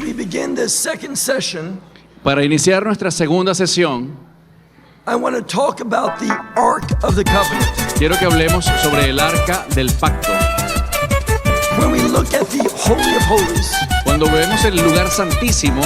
we begin this second session, Para iniciar nuestra segunda sesión, I want to talk about the Ark of the Covenant. quiero que hablemos sobre el Arca del Pacto. When we look at the Holy of Holies, Cuando vemos el lugar santísimo,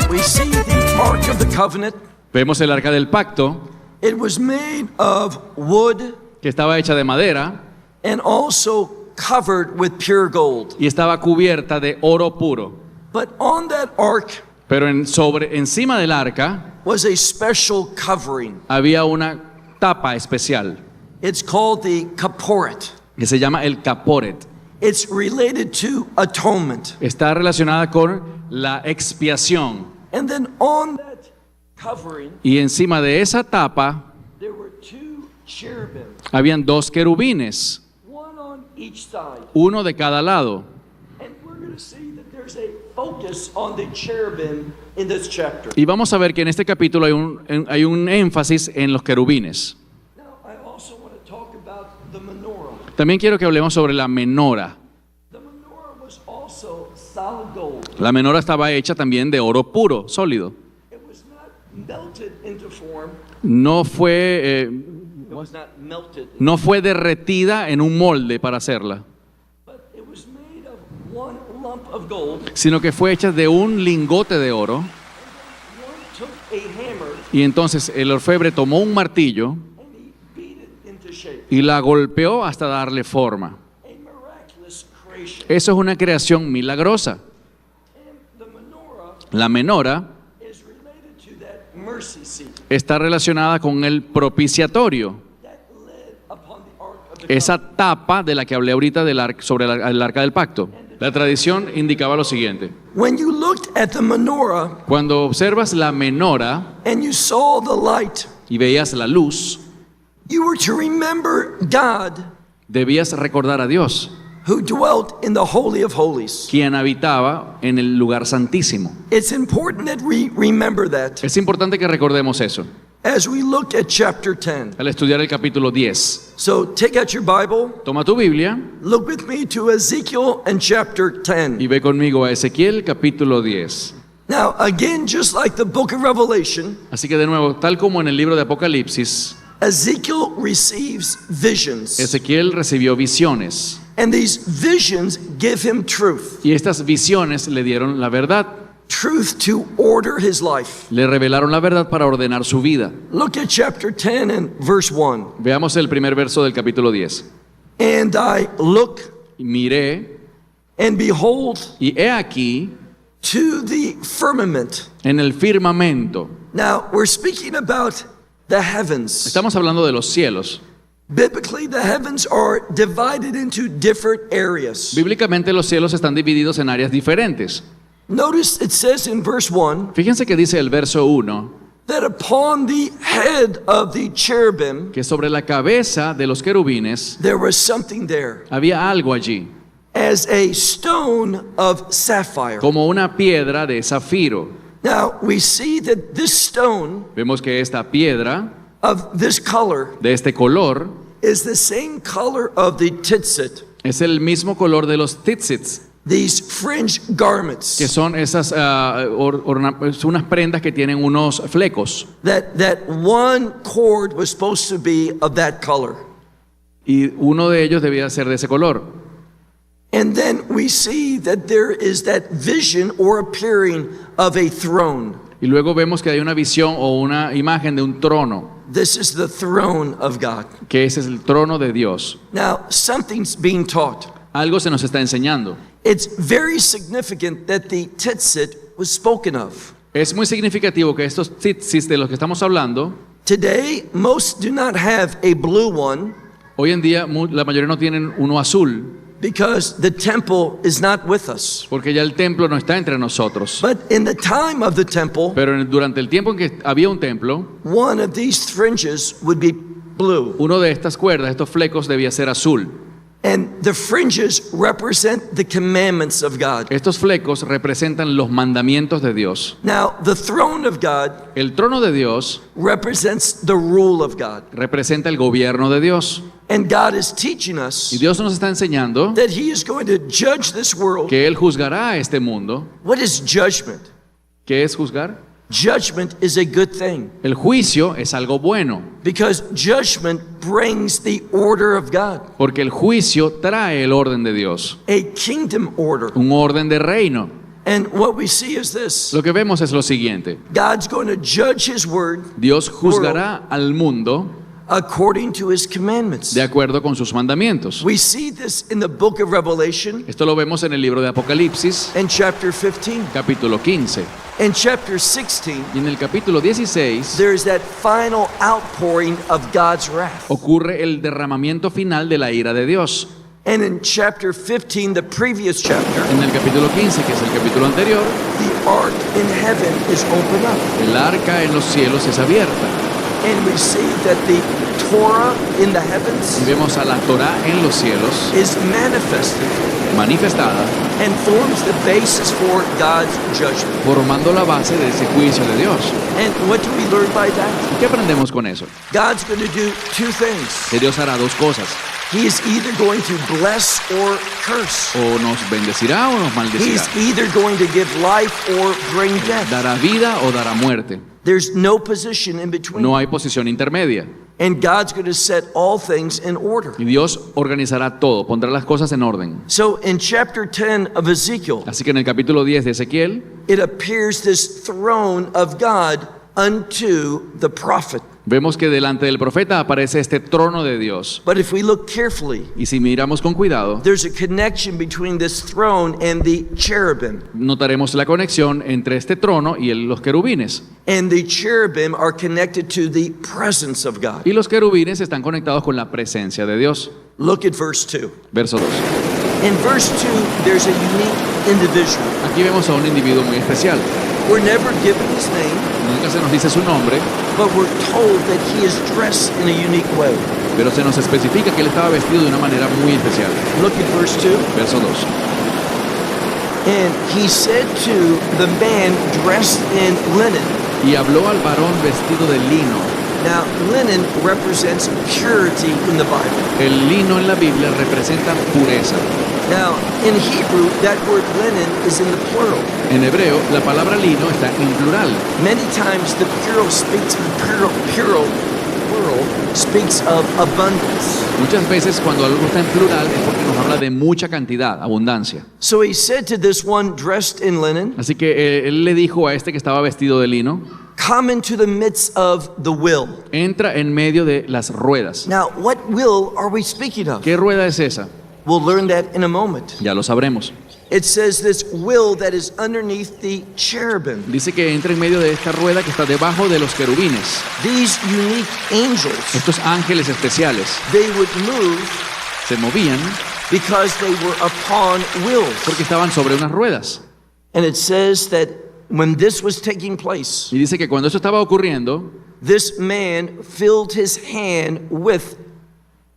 we see the Ark of the Covenant. vemos el Arca del Pacto, It was made of wood que estaba hecha de madera and also covered with pure gold. y estaba cubierta de oro puro. But on that ark Pero encima del arca was a special covering. había una tapa especial It's called the kaporet. que se llama el caporet. It's related to atonement. Está relacionada con la expiación. And then on that covering, Y encima de esa tapa there were two cherubim, habían dos querubines, one on each side. uno de cada lado. And we're going to see that there's a focus on the cherubim in this chapter. Y vamos a ver que en este capítulo hay un énfasis en los querubines. Now, I also want to talk about the menorah. También quiero que hablemos sobre la menora. The menorah was also solid gold. La menora estaba hecha también de oro puro, sólido. It was not melted into form. No fue, It was not melted, no fue derretida en un molde para hacerla, but it was made of one lump of gold. sino que fue hecha de un lingote de oro. One took a hammer Y entonces el orfebre tomó un martillo and he beat it into shape. y la golpeó hasta darle forma. A miraculous creation. Eso es una creación milagrosa. And the menorah La menora is related to that mercy seat está relacionada con el propiciatorio, that led upon the ark of the esa tapa de la que hablé ahorita sobre el arca del pacto. La tradición indicaba lo siguiente: When you looked at the menorah cuando observas la menora and you saw the light, y veías la luz, you were to remember God debías recordar a Dios, who dwelt in the Holy of Holies. quien habitaba en el lugar santísimo. It's important that we remember that Es importante que recordemos eso as we look at chapter 10. al estudiar el capítulo 10. So take out your Bible, Toma tu Biblia look with me to Ezekiel and chapter 10. y ve conmigo a Ezequiel capítulo 10. Now, again, just like the book of Revelation, Así que de nuevo, tal como en el libro de Apocalipsis, Ezekiel receives visions. Ezequiel recibió visiones And these visions give him truth. y estas visiones le dieron la verdad, Truth to order his life. le revelaron la verdad para ordenar su vida. Look at chapter 10 and verse 1. Veamos el primer verso del capítulo 10. And I look Y miré and behold y he aquí to the firmament. en el firmamento. Now, we're speaking about the heavens. Estamos hablando de los cielos. Biblically, the heavens are divided into different areas. Bíblicamente los cielos están divididos en áreas diferentes. Notice it says in verse 1 Fíjense que dice el verso 1 that upon the head of the cherubim que sobre la cabeza de los querubines there was something there, había algo allí, as a stone of sapphire. como una piedra de zafiro. Now, we see that this stone Vemos que esta piedra of this color de este color is the same color of the tzitzit, es el mismo color de los tzitzits, these fringe garments que son esas unas prendas que tienen unos flecos. that one cord was supposed to be of that color. Y uno de ellos debía ser de ese color. And then we see that there is that vision or appearing of a throne. Y luego vemos que hay una visión o una imagen de un trono, This is the throne of God. que ese es el trono de Dios. Now, something's being taught. Algo se nos está enseñando. It's very significant that the tzitzit was spoken of. Es muy significativo que estos tzitzis de los que estamos hablando, Today, most do not have a blue one hoy en día la mayoría no tienen uno azul, because the temple is not with us. porque ya el templo no está entre nosotros. But in the time of the temple, Pero durante el tiempo en que había un templo, one of these fringes would be blue. uno de estas cuerdas, estos flecos, debía ser azul. And the fringes represent the commandments of God. Estos flecos representan los mandamientos de Dios. Now, the throne of God El trono de Dios represents the rule of God. representa el gobierno de Dios. And God is teaching Y us Dios nos está enseñando that He is going to judge this world. que Él juzgará a este mundo. What is judgment? ¿Qué es juzgar? Judgment is a good thing El juicio es algo bueno, because judgment brings the order of God, porque el juicio trae el orden de Dios, a kingdom order. un orden de reino. And what we see is this: Lo que vemos es lo siguiente. God's going to judge His word Dios juzgará al mundo according to His commandments. de acuerdo con sus mandamientos. We see this in the book of Revelation Esto lo vemos en el libro de Apocalipsis, in chapter 15. capítulo 15. In chapter 16, Y en el capítulo 16 there is that final outpouring of God's wrath. ocurre el derramamiento final de la ira de Dios. And in chapter 15, the previous chapter, En el capítulo 15, que es el capítulo anterior, the ark in heaven is opened up. el arca en los cielos es abierta. And we see that the Torah in the Y heavens vemos a la Torá en los cielos is manifested manifestada, and forms the basis for God's judgment. formando la base de ese juicio de Dios. And what do we learn by that? ¿Y qué aprendemos con eso? God's going to do two things. Que Dios hará dos cosas. He is either going to bless or curse. O nos bendecirá o nos He's maldecirá. either going to give life or bring death. Dará vida o dará muerte. There's no position in between. No hay posición intermedia. And God's going to set all things in order. Y Dios organizará todo, pondrá las cosas en orden. So in chapter 10 of Ezekiel, Así que en el capítulo 10 de Ezequiel, it appears this throne of God unto the prophet. vemos que delante del profeta aparece este trono de Dios. But if we look carefully, Y si miramos con cuidado, there's a connection between this throne and the cherubim. notaremos la conexión entre este trono y los querubines. And the cherubim are connected to the presence of God. Y los querubines están conectados con la presencia de Dios. Look at verse 2. Verso 2. In verse 2, there's a unique individual. Aquí vemos a un individuo muy especial. We're never given his name, Nunca se nos dice su nombre, but we're told that he is dressed in a unique way. pero se nos especifica que él estaba vestido de una manera muy especial. Look at verse 2. Verso 2. And he said to the man dressed in linen. Y habló al varón vestido de lino. Now, linen represents purity in the Bible. El lino en la Biblia representa pureza. Now, in Hebrew, that word linen is in the plural. En hebreo, la palabra lino está en plural. Many times the plural speaks of abundance. Muchas veces cuando algo está en plural es porque nos habla de mucha cantidad, abundancia. So he said to this one dressed in linen, Así que él le dijo a este que estaba vestido de lino, come into the midst of the wheel. entra en medio de las ruedas. Now, what wheel are we speaking of? ¿Qué rueda es esa? We'll learn that in a moment. Ya lo sabremos. It says this wheel that is underneath the cherubim. Dice que entra en medio de esta rueda que está debajo de los querubines. These unique angels, Estos ángeles especiales they would move se movían because they were upon wheels. porque estaban sobre unas ruedas. And it says that when this was taking place, Y dice que cuando eso estaba ocurriendo, this man filled his hand with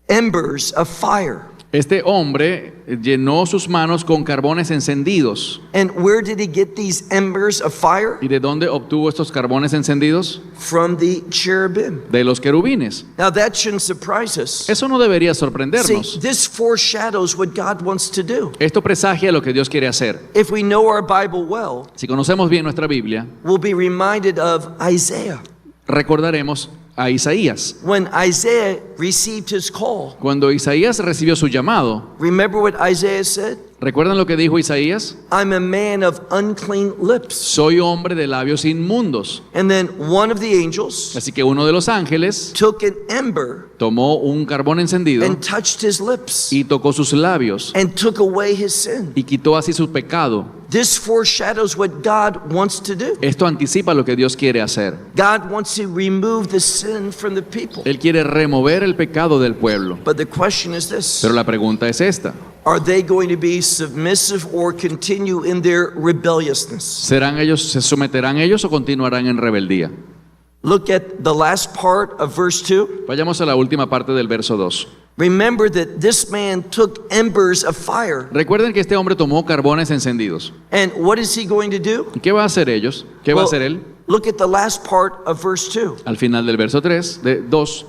embers of fire. este hombre llenó sus manos con carbones encendidos. And where did he get these embers of fire? ¿Y de dónde obtuvo estos carbones encendidos? From the cherubim. De los querubines. Now that shouldn't surprise us. Eso no debería See, sorprendernos. this foreshadows what God wants to do. Esto presagia lo que Dios quiere hacer. If we know our Bible well, Si conocemos bien nuestra Biblia, we'll be reminded of Isaiah. recordaremos a Isaías. When Isaiah received his call, Cuando Isaías recibió su llamado, remember what Isaiah said? ¿recuerdan lo que dijo Isaías? I'm a man of unclean lips. Soy hombre de labios inmundos. And then one of the angels Así que uno de los ángeles took an ember tomó un carbón encendido and touched his lips y tocó sus labios and took away his sin. y quitó así su pecado. This foreshadows what God wants to do. Esto anticipa lo que Dios quiere hacer. God wants to remove the sin from the people. Él quiere remover el pecado del pueblo. But the question is this: Pero la pregunta es esta. are they going to be submissive or continue in their rebelliousness? ¿Se someterán ellos o continuarán en rebeldía? Look at the last part of verse 2. Vayamos a la última parte del verso 2. Remember that this man took embers of fire. Recuerden que este hombre tomó carbones encendidos. And what is he going to do? ¿Y qué va a hacer ellos? ¿Qué va a hacer él? Look at the last part of verse 2. Al final del verso 3, de 2,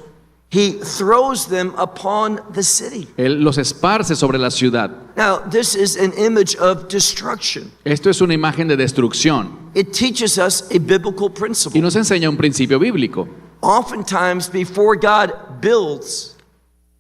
He throws them upon the city. él los esparce sobre la ciudad. Now, this is an image of destruction. Esto es una imagen de destrucción It teaches us a biblical y principle. nos enseña un principio bíblico. Oftentimes, before God builds,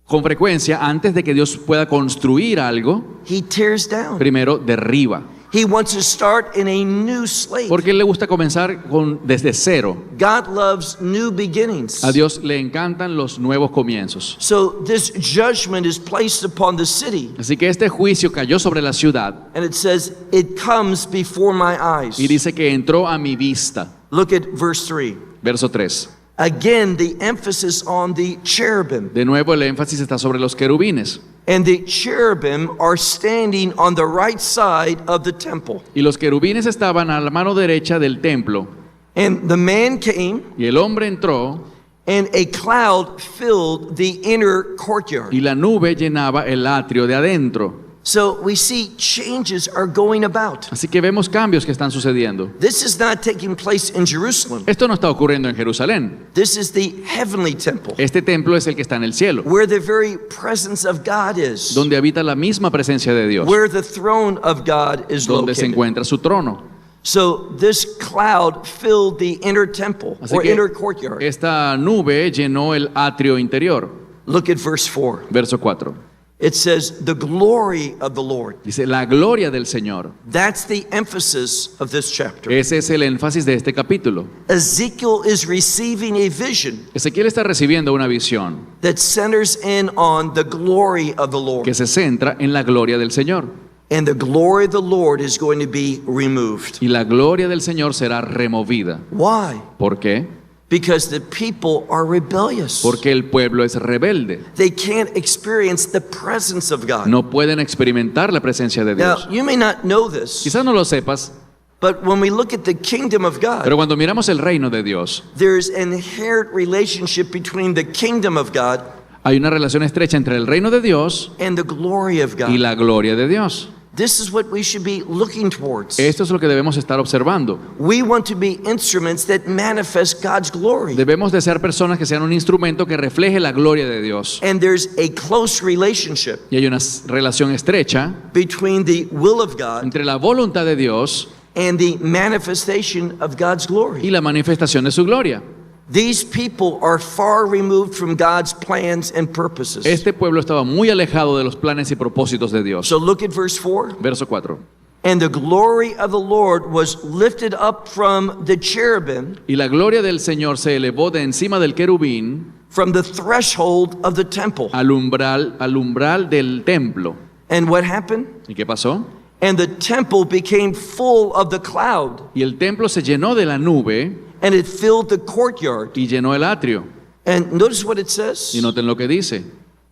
Con frecuencia, antes de que Dios pueda construir algo, He tears down. primero derriba. He wants to start in a new slate. Porque él le gusta comenzar desde cero. God loves new beginnings. A Dios le encantan los nuevos comienzos. So this judgment is placed upon the city, Así que este juicio cayó sobre la ciudad and it says, it comes before my eyes. y dice que entró a mi vista. Look at verse 3. Verso 3. Again, the emphasis on the cherubim. De nuevo el énfasis está sobre los querubines. And the cherubim are standing on the right side of the temple. Y los querubines estaban a la mano derecha del templo. And the man came, Y el hombre entró and a cloud filled the inner courtyard. y la nube llenaba el atrio de adentro. So we see changes are going about. Así que vemos cambios que están sucediendo. This is not taking place in Jerusalem. Esto no está ocurriendo en Jerusalén. This is the heavenly temple, Este templo es el que está en el cielo, where the very presence of God is, donde habita la misma presencia de Dios, where the throne of God is donde se located. encuentra su trono. So this cloud filled the inner temple Así or que inner courtyard. esta nube llenó el atrio interior. Look at verse 4. Verso 4. It says, the glory of the Lord. Dice, la gloria del Señor. That's the emphasis of this chapter. Ese es el énfasis de este capítulo. Ezekiel is receiving a vision Ezequiel está recibiendo una visión that centers in on the glory of the Lord. que se centra en la gloria del Señor. And the glory of the Lord is going to be removed. Y la gloria del Señor será removida. Why? ¿Por qué? Because the people are rebellious. Porque el pueblo es rebelde. They can't experience the presence of God. No pueden experimentar la presencia de Now, Dios. you may not know this, Quizás no lo sepas, but when we look at the kingdom of God, pero cuando miramos el reino de Dios, there's an inherent relationship between the kingdom of God hay una relación estrecha entre el reino de Dios and the glory of y God. la gloria de Dios. This is what we should be looking towards. Esto es lo que debemos estar observando. We want to be instruments that manifest God's glory. Debemos de ser personas que sean un instrumento que refleje la gloria de Dios. And there's a close relationship Y hay una relación estrecha between the will of God entre la voluntad de Dios and the manifestation of God's y glory. la manifestación de su gloria. These people are far removed from God's plans and purposes. Este pueblo estaba muy alejado de los planes y propósitos de Dios. So look at verse 4. Verso 4. And the glory of the Lord was lifted up from the cherubim, Y la gloria del Señor se elevó de encima del querubín from the threshold of the temple. al umbral del templo. And what happened? ¿Y qué pasó? And the temple became full of the cloud, Y el templo se llenó de la nube and it filled the courtyard. y llenó el atrio. And notice what it says. Y noten lo que dice.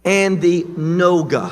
And the noga.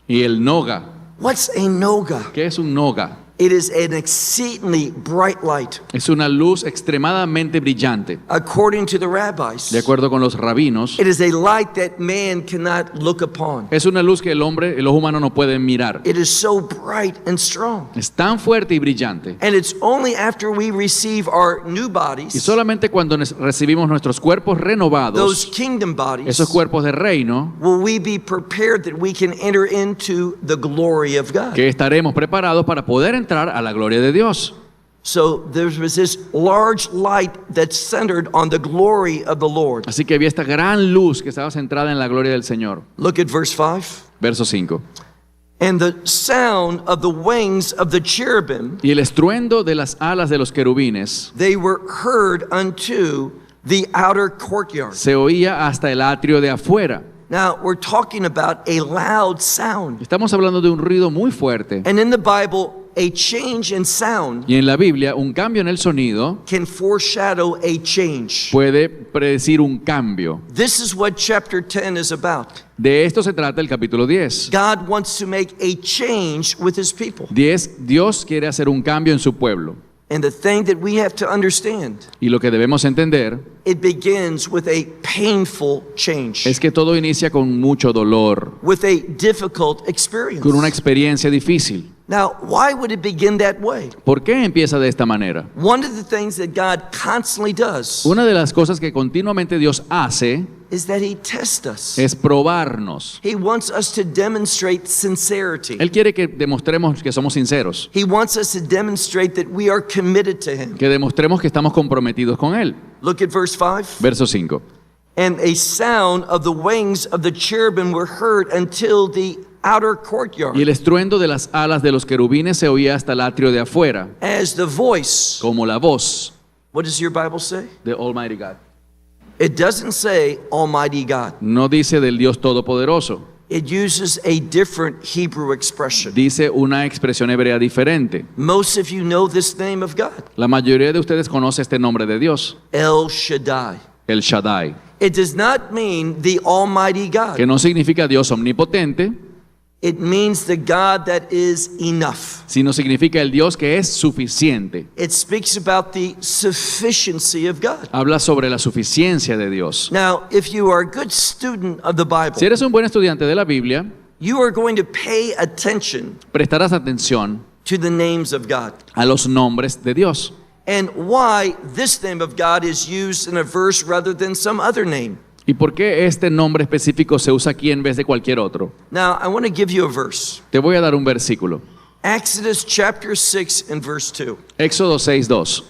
Y el noga. What's a noga? ¿Qué es un noga? It is an exceedingly bright light, Es una luz extremadamente brillante. according to the rabbis. De acuerdo con los rabinos, It is a light that man cannot look upon. es una luz que el ojo humano no puede mirar. It is so bright and strong. Es tan fuerte y brillante. And it's only after we receive our new Y bodies, solamente cuando recibimos nuestros cuerpos those renovados, kingdom bodies, esos cuerpos de reino, will we be prepared that we can enter into the glory of God. que estaremos preparados para poder entrar a la gloria de Dios. So there was this large light that centered on the glory of the Lord. Así que había esta gran luz que estaba centrada en la gloria del Señor. Look at verse 5. Verso 5. And the sound of the wings of the cherubim, Y el estruendo de las alas de los querubines they were heard unto the outer courtyard. se oía hasta el atrio de afuera. Now, we're talking about a loud sound. Estamos hablando de un ruido muy fuerte. And in the Bible, a change in sound Y en la Biblia, un cambio en el sonido can foreshadow a change. puede predecir un cambio. This is what chapter 10 is about. De esto se trata el capítulo 10. God wants to make a change with his people. Dios quiere hacer un cambio en su pueblo. And the thing that we have to understand, Y lo que debemos entender it begins with a painful change, es que todo inicia con mucho dolor, with a difficult experience. con una experiencia difícil. Now, why would it begin that way? ¿Por qué empieza de esta manera? One of the things that God constantly does Una de las cosas que continuamente Dios hace is that He tests us. es probarnos. He wants us to demonstrate sincerity. Él quiere que demostremos que somos sinceros, He wants us to demonstrate that we are committed to Him. que demostremos que estamos comprometidos con Él. Look at verse 5. Verso 5. And a sound of the wings of the cherubim were heard until the outer courtyard, Y el estruendo de las alas de los querubines se oía hasta el atrio de afuera, as the voice. como la voz What does your Bible say? de Almighty God. It doesn't say Almighty God. No dice del Dios Todopoderoso, It uses a different Hebrew expression. dice una expresión hebrea diferente. Most of you know this name of God, La mayoría de ustedes conoce este nombre de Dios, El Shaddai. el Shaddai, It does not mean the Almighty God. que no significa Dios omnipotente, It means the God that is enough. sino significa el Dios que es suficiente. It speaks about the sufficiency of God. Habla sobre la suficiencia de Dios. Now, if you are a good student of the Si Bible, eres un buen estudiante de la Biblia, you are going to pay attention prestarás atención to the names of God a los nombres de Dios and why this name of God is used in a verse rather than some other name. y por qué este nombre específico se usa aquí en vez de cualquier otro. Now, I want to give you a verse. Te voy a dar un versículo. Exodus chapter 6 and verse 2. Éxodo 6:2.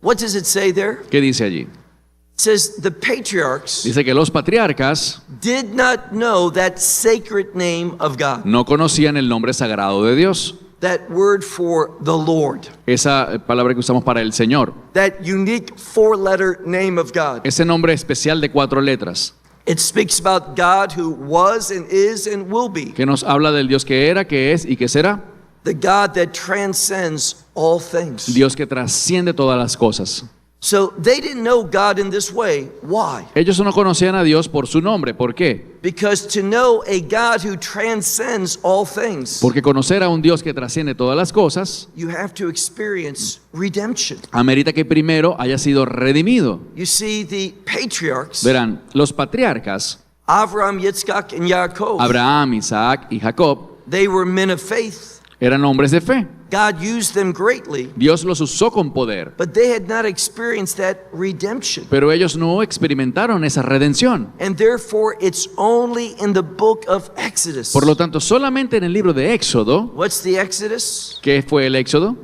What does it say there? ¿Qué dice allí? It says the patriarchs Dice que los patriarcas did not know that sacred name of God. no conocían el nombre sagrado de Dios. That word for the Lord. Esa palabra que usamos para el Señor. That unique four-letter name of God. Ese nombre especial de 4 letras It speaks about God who was and is and will be. que nos habla del Dios que era, que es y que será. The God that transcends all things. Dios que trasciende todas las cosas. So they didn't know God in this way. Why? Ellos no conocían a Dios por su nombre. ¿Por qué? Because to know a God who transcends all things, Porque conocer a un Dios que trasciende todas las cosas you have to experience redemption. amerita que primero haya sido redimido. You see, the patriarchs, Verán, los patriarcas, Abraham, Yitzchak, and Yaakov, Abraham, Isaac y Jacob, they were men of faith. eran hombres de fe. God used them greatly, Dios los usó con poder, but they had not experienced that redemption. pero ellos no experimentaron esa redención. And therefore, it's only in the book of Exodus. Por lo tanto, solamente en el libro de Éxodo, What's the Exodus? ¿qué fue el Éxodo?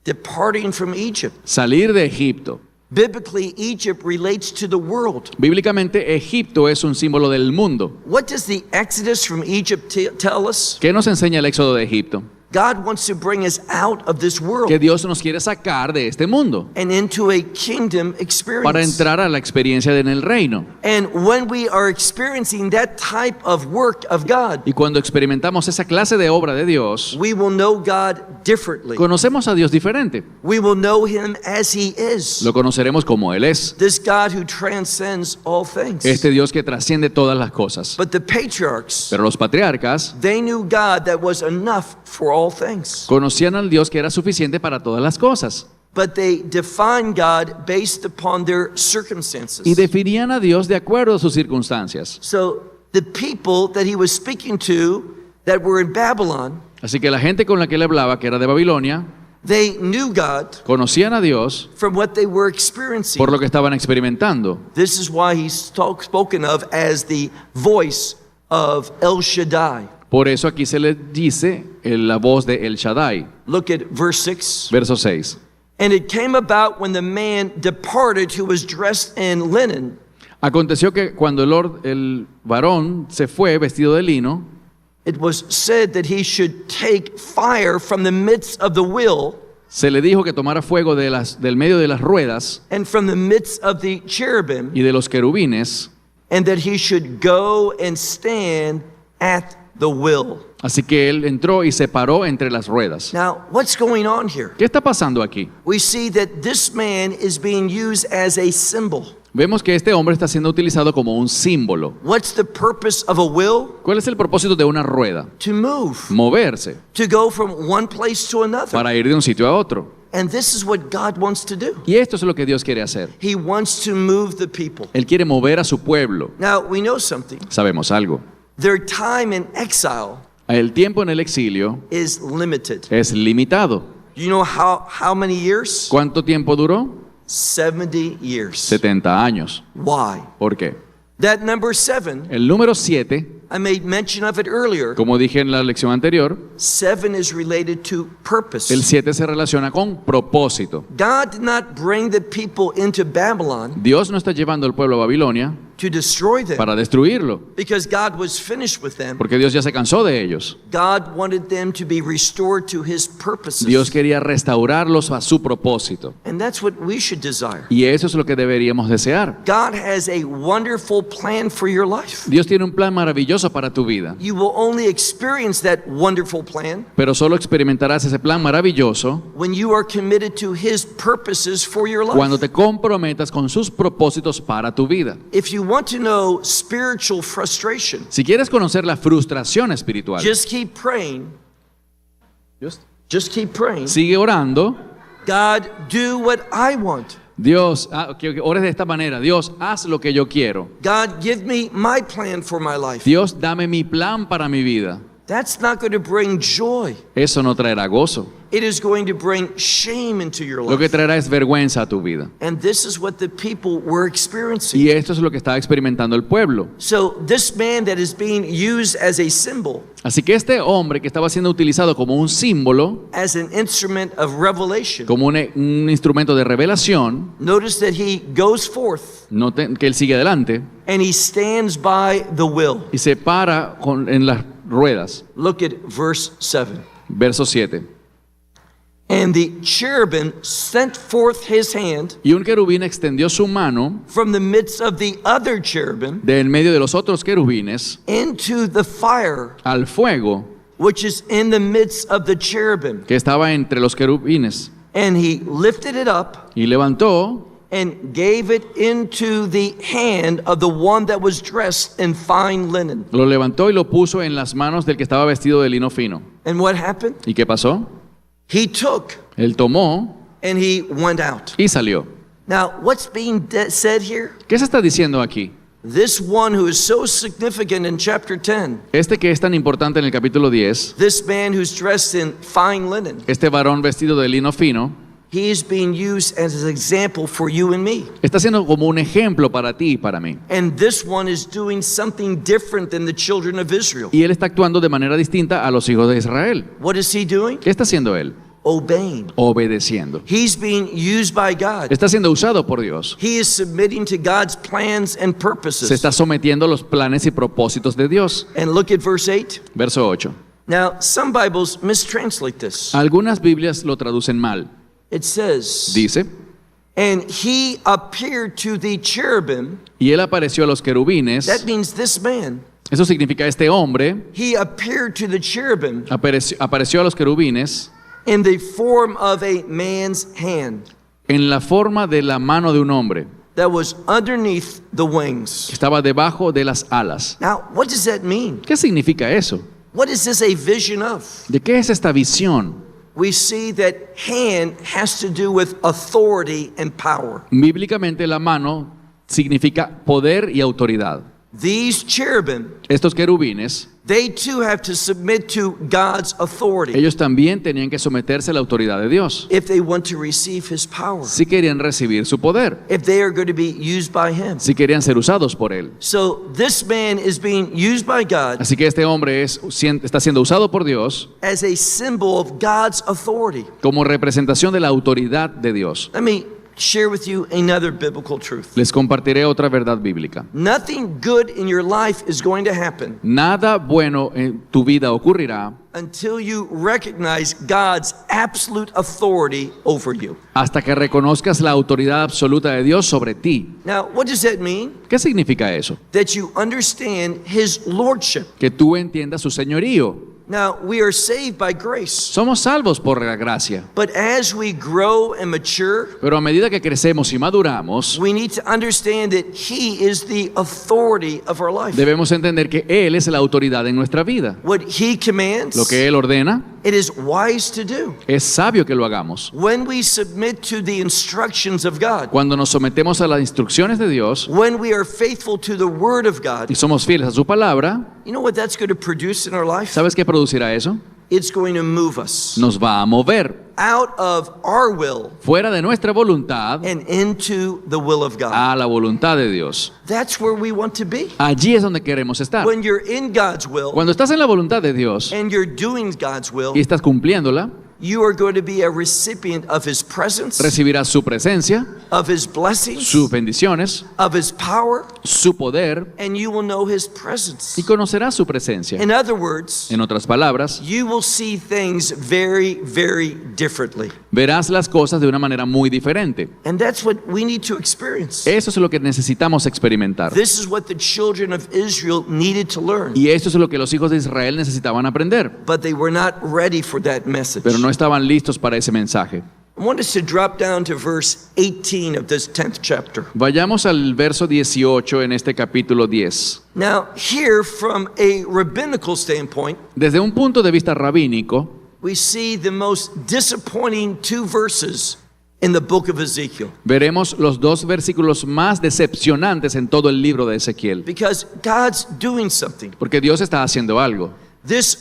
Departing from Egypt. Salir de Egipto. Biblically, Egypt relates to the world. Bíblicamente, Egipto es un símbolo del mundo. What does the Exodus from Egypt tell us? ¿Qué nos enseña el Éxodo de Egipto? God wants to bring us out of this world Que Dios nos quiere sacar de este mundo and into a kingdom para experience. entrar a la experiencia en el reino. And when we are experiencing that type of work of God, Y cuando experimentamos esa clase de obra de Dios, we will know God differently. conocemos a Dios diferente. We will know Him as He is. Lo conoceremos como Él es. This God who transcends all things. Este Dios que trasciende todas las cosas. But the patriarchs, Pero los patriarcas they knew God that was enough for all things. conocían al Dios que era suficiente para todas las cosas. But they defined God based upon their circumstances. Y definían a Dios de acuerdo a sus circunstancias. So the people that He was speaking to that were in Babylon, Así que la gente con la que él hablaba, que era de Babilonia, they knew God conocían a Dios from what they were experiencing. por lo que estaban experimentando. This is why He's spoken of as the voice of El Shaddai. Por eso aquí se le dice la voz de El Shaddai. Look at verse 6. Verso 6. And it came about when the man departed who was dressed in linen, Aconteció que cuando el varón se fue vestido de lino, it was said that he should take fire from the midst of the wheel se le dijo que tomara fuego del medio de las ruedas and from the midst of the cherubim, y de los querubines, and that he should go and stand at the will. así que él entró y se paró entre las ruedas. Now, what's going on here? ¿Qué está pasando aquí? We see that this man is being used as a symbol. Vemos que este hombre está siendo utilizado como un símbolo. What's the purpose of a will? ¿Cuál es el propósito de una rueda? To move, Moverse, to go from one place to another. para ir de un sitio a otro. And this is what God wants to do. Y esto es lo que Dios quiere hacer. He wants to move the people. Él quiere mover a su pueblo. Now, we know something. Sabemos algo. Their time in exile El tiempo en el exilio is limited. es limitado. You know how many years? ¿Cuánto tiempo duró? 70 years. 70 años. Why? ¿Por qué? That number 7, El número 7, I made mention of it earlier. como dije en la lección anterior, 7 is related to purpose. el 7 se relaciona con propósito. God did not bring the people into Babylon Dios no está llevando al pueblo a Babilonia to destroy them para destruirlo, because God was finished with them. porque Dios ya se cansó de ellos. God wanted them to be restored to His purposes. Dios quería restaurarlos a su propósito. And that's what we should desire. Y eso es lo que deberíamos desear. God has a wonderful plan for your life. Dios tiene un plan maravilloso para tu vida, You will only experience that wonderful plan pero solo experimentarás ese plan maravilloso when you are committed to His purposes for your cuando life. te comprometas con sus propósitos para tu vida. If you want to know spiritual frustration, Si quieres conocer la frustración espiritual, just keep praying. Just keep praying. sigue orando. God, do what I want. Dios, que ores de esta manera. Dios, haz lo que yo quiero. God, give me my plan for my life. Dios, dame mi plan para mi vida. That's not going to bring joy. Eso no traerá gozo. It is going to bring shame into your Lo que life. traerá es vergüenza a tu vida. And this is what the people were experiencing. Y esto es lo que está experimentando el pueblo. So this man that is being used as a symbol, Así que este hombre que estaba siendo utilizado como un símbolo, as an instrument of revelation, como un instrumento de revelación, notice that he goes forth noten que él sigue adelante and he stands by the will. y se para en las ruedas. Look at verse 7. Verso 7. And the cherubim sent forth his hand Y un querubín extendió su mano from the midst of the other cherubim de en medio de los otros querubines into the fire al fuego which is in the midst of the cherubim. que estaba entre los querubines And he lifted it up y levantó and gave it into the hand of the one that was dressed in fine linen. Lo levantó y lo puso en las manos del que estaba vestido de lino fino. And what happened? ¿Y qué pasó? He took Él tomó and he went out. y salió. Now, what's being said here? ¿Qué se está diciendo aquí? This one who is so significant in chapter 10, Este que es tan importante en el capítulo 10, this man who's dressed in fine linen, este varón vestido de lino fino, he is being used as an example for you and me. está siendo como un ejemplo para ti y para mí. And this one is doing something different than the children of Israel. Y él está actuando de manera distinta a los hijos de Israel. What is he doing? ¿Qué está haciendo él? Obeying. Obedeciendo. He's being used by God. Está siendo usado por Dios. He is submitting to God's plans and Se purposes. está sometiendo a los planes y propósitos de Dios. And look at verse 8. Verso 8. Now, some Bibles mistranslate this. Algunas Biblias lo traducen mal. It says, Dice, and he appeared to the cherubim. y él apareció a los querubines. That means this man. Eso significa este hombre He appeared to the cherubim apareció a los querubines in the form of a man's hand en la forma de la mano de un hombre that was underneath the que wings. estaba debajo de las alas. Now, what does that mean? ¿Qué significa eso? What is this a vision of? ¿De qué es esta visión? We see that hand has to do with authority and power. Bíblicamente la mano significa poder y autoridad. These cherubim, Estos querubines, they too have to submit to God's authority ellos también tenían que someterse a la autoridad de Dios if they want to receive His power, si querían recibir su poder, if they are going to be used by Him. si querían ser usados por él. So this man is being used by God Así que este hombre está siendo usado por Dios as a symbol of God's authority. como representación de la autoridad de Dios. Let me share with you another biblical truth. Les compartiré otra verdad bíblica. Nothing good in your life is going to happen Nada bueno en tu vida ocurrirá until you recognize God's absolute authority over you. hasta que reconozcas la autoridad absoluta de Dios sobre ti. Now, what does that mean? ¿Qué significa eso? That you understand His lordship. Que tú entiendas su señorío. Now, we are saved by grace, Somos salvos por la gracia, but as we grow and mature, pero a medida que crecemos y maduramos, we need to understand that He is the authority of our life. debemos entender que Él es la autoridad en nuestra vida. What He commands, Lo que Él ordena, It is wise to do. Es sabio que lo hagamos. When we submit to the instructions of God, Cuando nos sometemos a las instrucciones de Dios when we are faithful to the Word of God, y somos fieles a su palabra, you know what that's going to produce in our life? ¿sabes qué producirá eso? It's going to move us Nos va a mover out of our will fuera de nuestra voluntad and into the will of God. a la voluntad de Dios. That's where we want to be. Allí es donde queremos estar. When you're in God's will Cuando estás en la voluntad de Dios and you're doing God's will, y estás cumpliéndola, you are going to be a recipient of His presence, recibirás su presencia, of His blessings, sus bendiciones, of His power, su poder and you will know His presence. y conocerás su presencia. In other words, En otras palabras, you will see things very, very differently. verás las cosas de una manera muy diferente. And that's what we need to experience. Eso es lo que necesitamos experimentar. This is what the children of Israel needed to learn, Y esto es lo que los hijos de Israel necesitaban aprender, but they were not ready for that message. pero no estaban listos para ese mensaje. I want us to drop down to verse 18 of this 10th chapter. Vayamos al verso 18 en este capítulo 10. Now, here from a rabbinical standpoint, Desde un punto de vista rabínico, we see the most disappointing two verses in the book of Ezekiel, veremos los dos versículos más decepcionantes en todo el libro de Ezequiel, because God's doing something. porque Dios está haciendo algo. This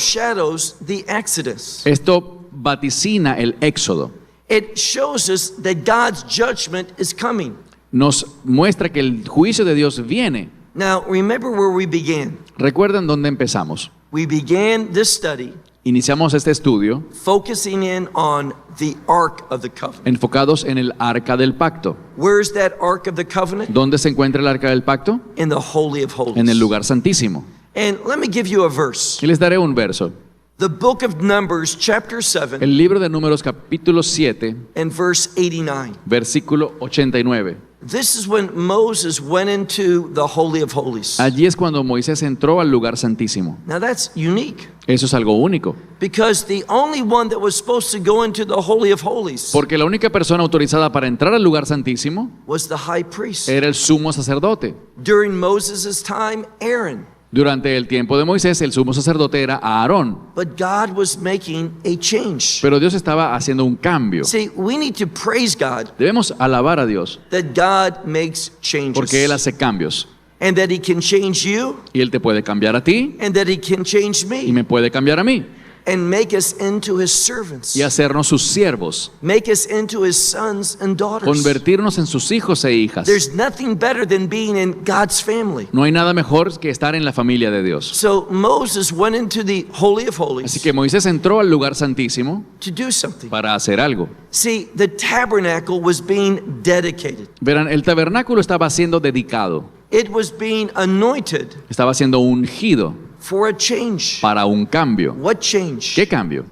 foreshadows the Exodus. Esto vaticina el éxodo. It shows us that God's judgment is coming. Nos muestra que el juicio de Dios viene. Now, remember where we began. ¿Recuerdan dónde empezamos? We began this study Iniciamos este estudio focusing in on the Ark of the Covenant. enfocados en el arca del pacto. Where's that Ark of the Covenant? ¿Dónde se encuentra el arca del pacto? In the Holy of Holies. En el lugar santísimo. And let me give you a verse. Y les daré un verso. The book of Numbers, chapter 7, El libro de Números capítulo 7, and verse 89. versículo 89. This is when Moses went into the Holy of Holies. Allí es cuando Moisés entró al lugar santísimo. Now that's unique, Eso es algo único, because the only one that was supposed to go into the Holy of Holies porque la única persona autorizada para entrar al lugar santísimo was the high priest. era el sumo sacerdote. During Moses' time, Aaron. Durante el tiempo de Moisés, el sumo sacerdote era Aarón, But God was making a change. pero Dios estaba haciendo un cambio. See, we need to praise God Debemos alabar a Dios that God makes changes. porque Él hace cambios And that He can change you, y Él te puede cambiar a ti and that He can change y me, me puede cambiar a mí and make us into His servants. y hacernos sus siervos, Make us into His sons and daughters. convertirnos en sus hijos e hijas. There's nothing better than being in God's family. No hay nada mejor que estar en la familia de Dios. So Moses went into the Holy of Así Holies que Moisés entró al lugar santísimo to do something. para hacer algo. See, the tabernacle was being dedicated. Verán, el tabernáculo estaba siendo dedicado, It was being anointed estaba siendo ungido for a change. para un cambio. What change? ¿Qué cambio?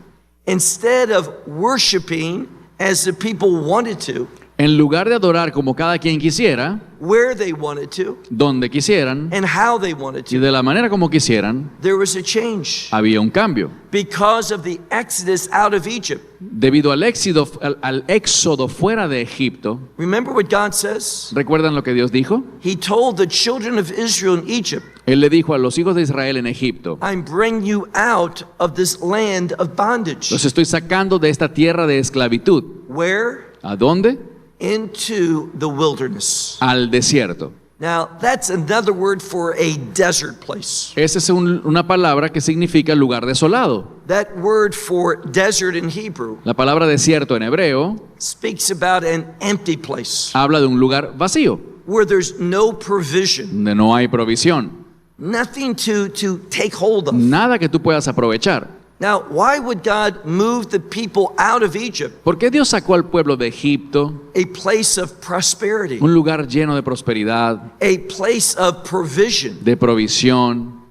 Instead of worshiping as the people wanted to, En lugar de adorar como cada quien quisiera, where they wanted to, donde quisieran and how they wanted y to, de la manera como quisieran, there was a change. había un cambio. Because of the exodus out of Egypt. Debido al éxodo fuera de Egipto, Remember what God says? ¿recuerdan lo que Dios dijo? He told the children of Israel in Egypt, Él le dijo a los hijos de Israel en Egipto: I'm bringing you out of this land of bondage. los estoy sacando de esta tierra de esclavitud. Where? ¿A dónde? Into the wilderness. Al desierto. Now, that's another word for a desert place. Esa es una palabra que significa lugar desolado. That word for desert in Hebrew La palabra desierto en hebreo speaks about an empty place habla de un lugar vacío, where there's no provision, donde no hay provisión, nothing to take hold of. nada que tú puedas aprovechar. Now, why would God move the people out of Egypt, ¿Por qué Dios sacó al pueblo de Egipto, a place of prosperity, un lugar lleno de prosperidad, a place of provision, de provisión,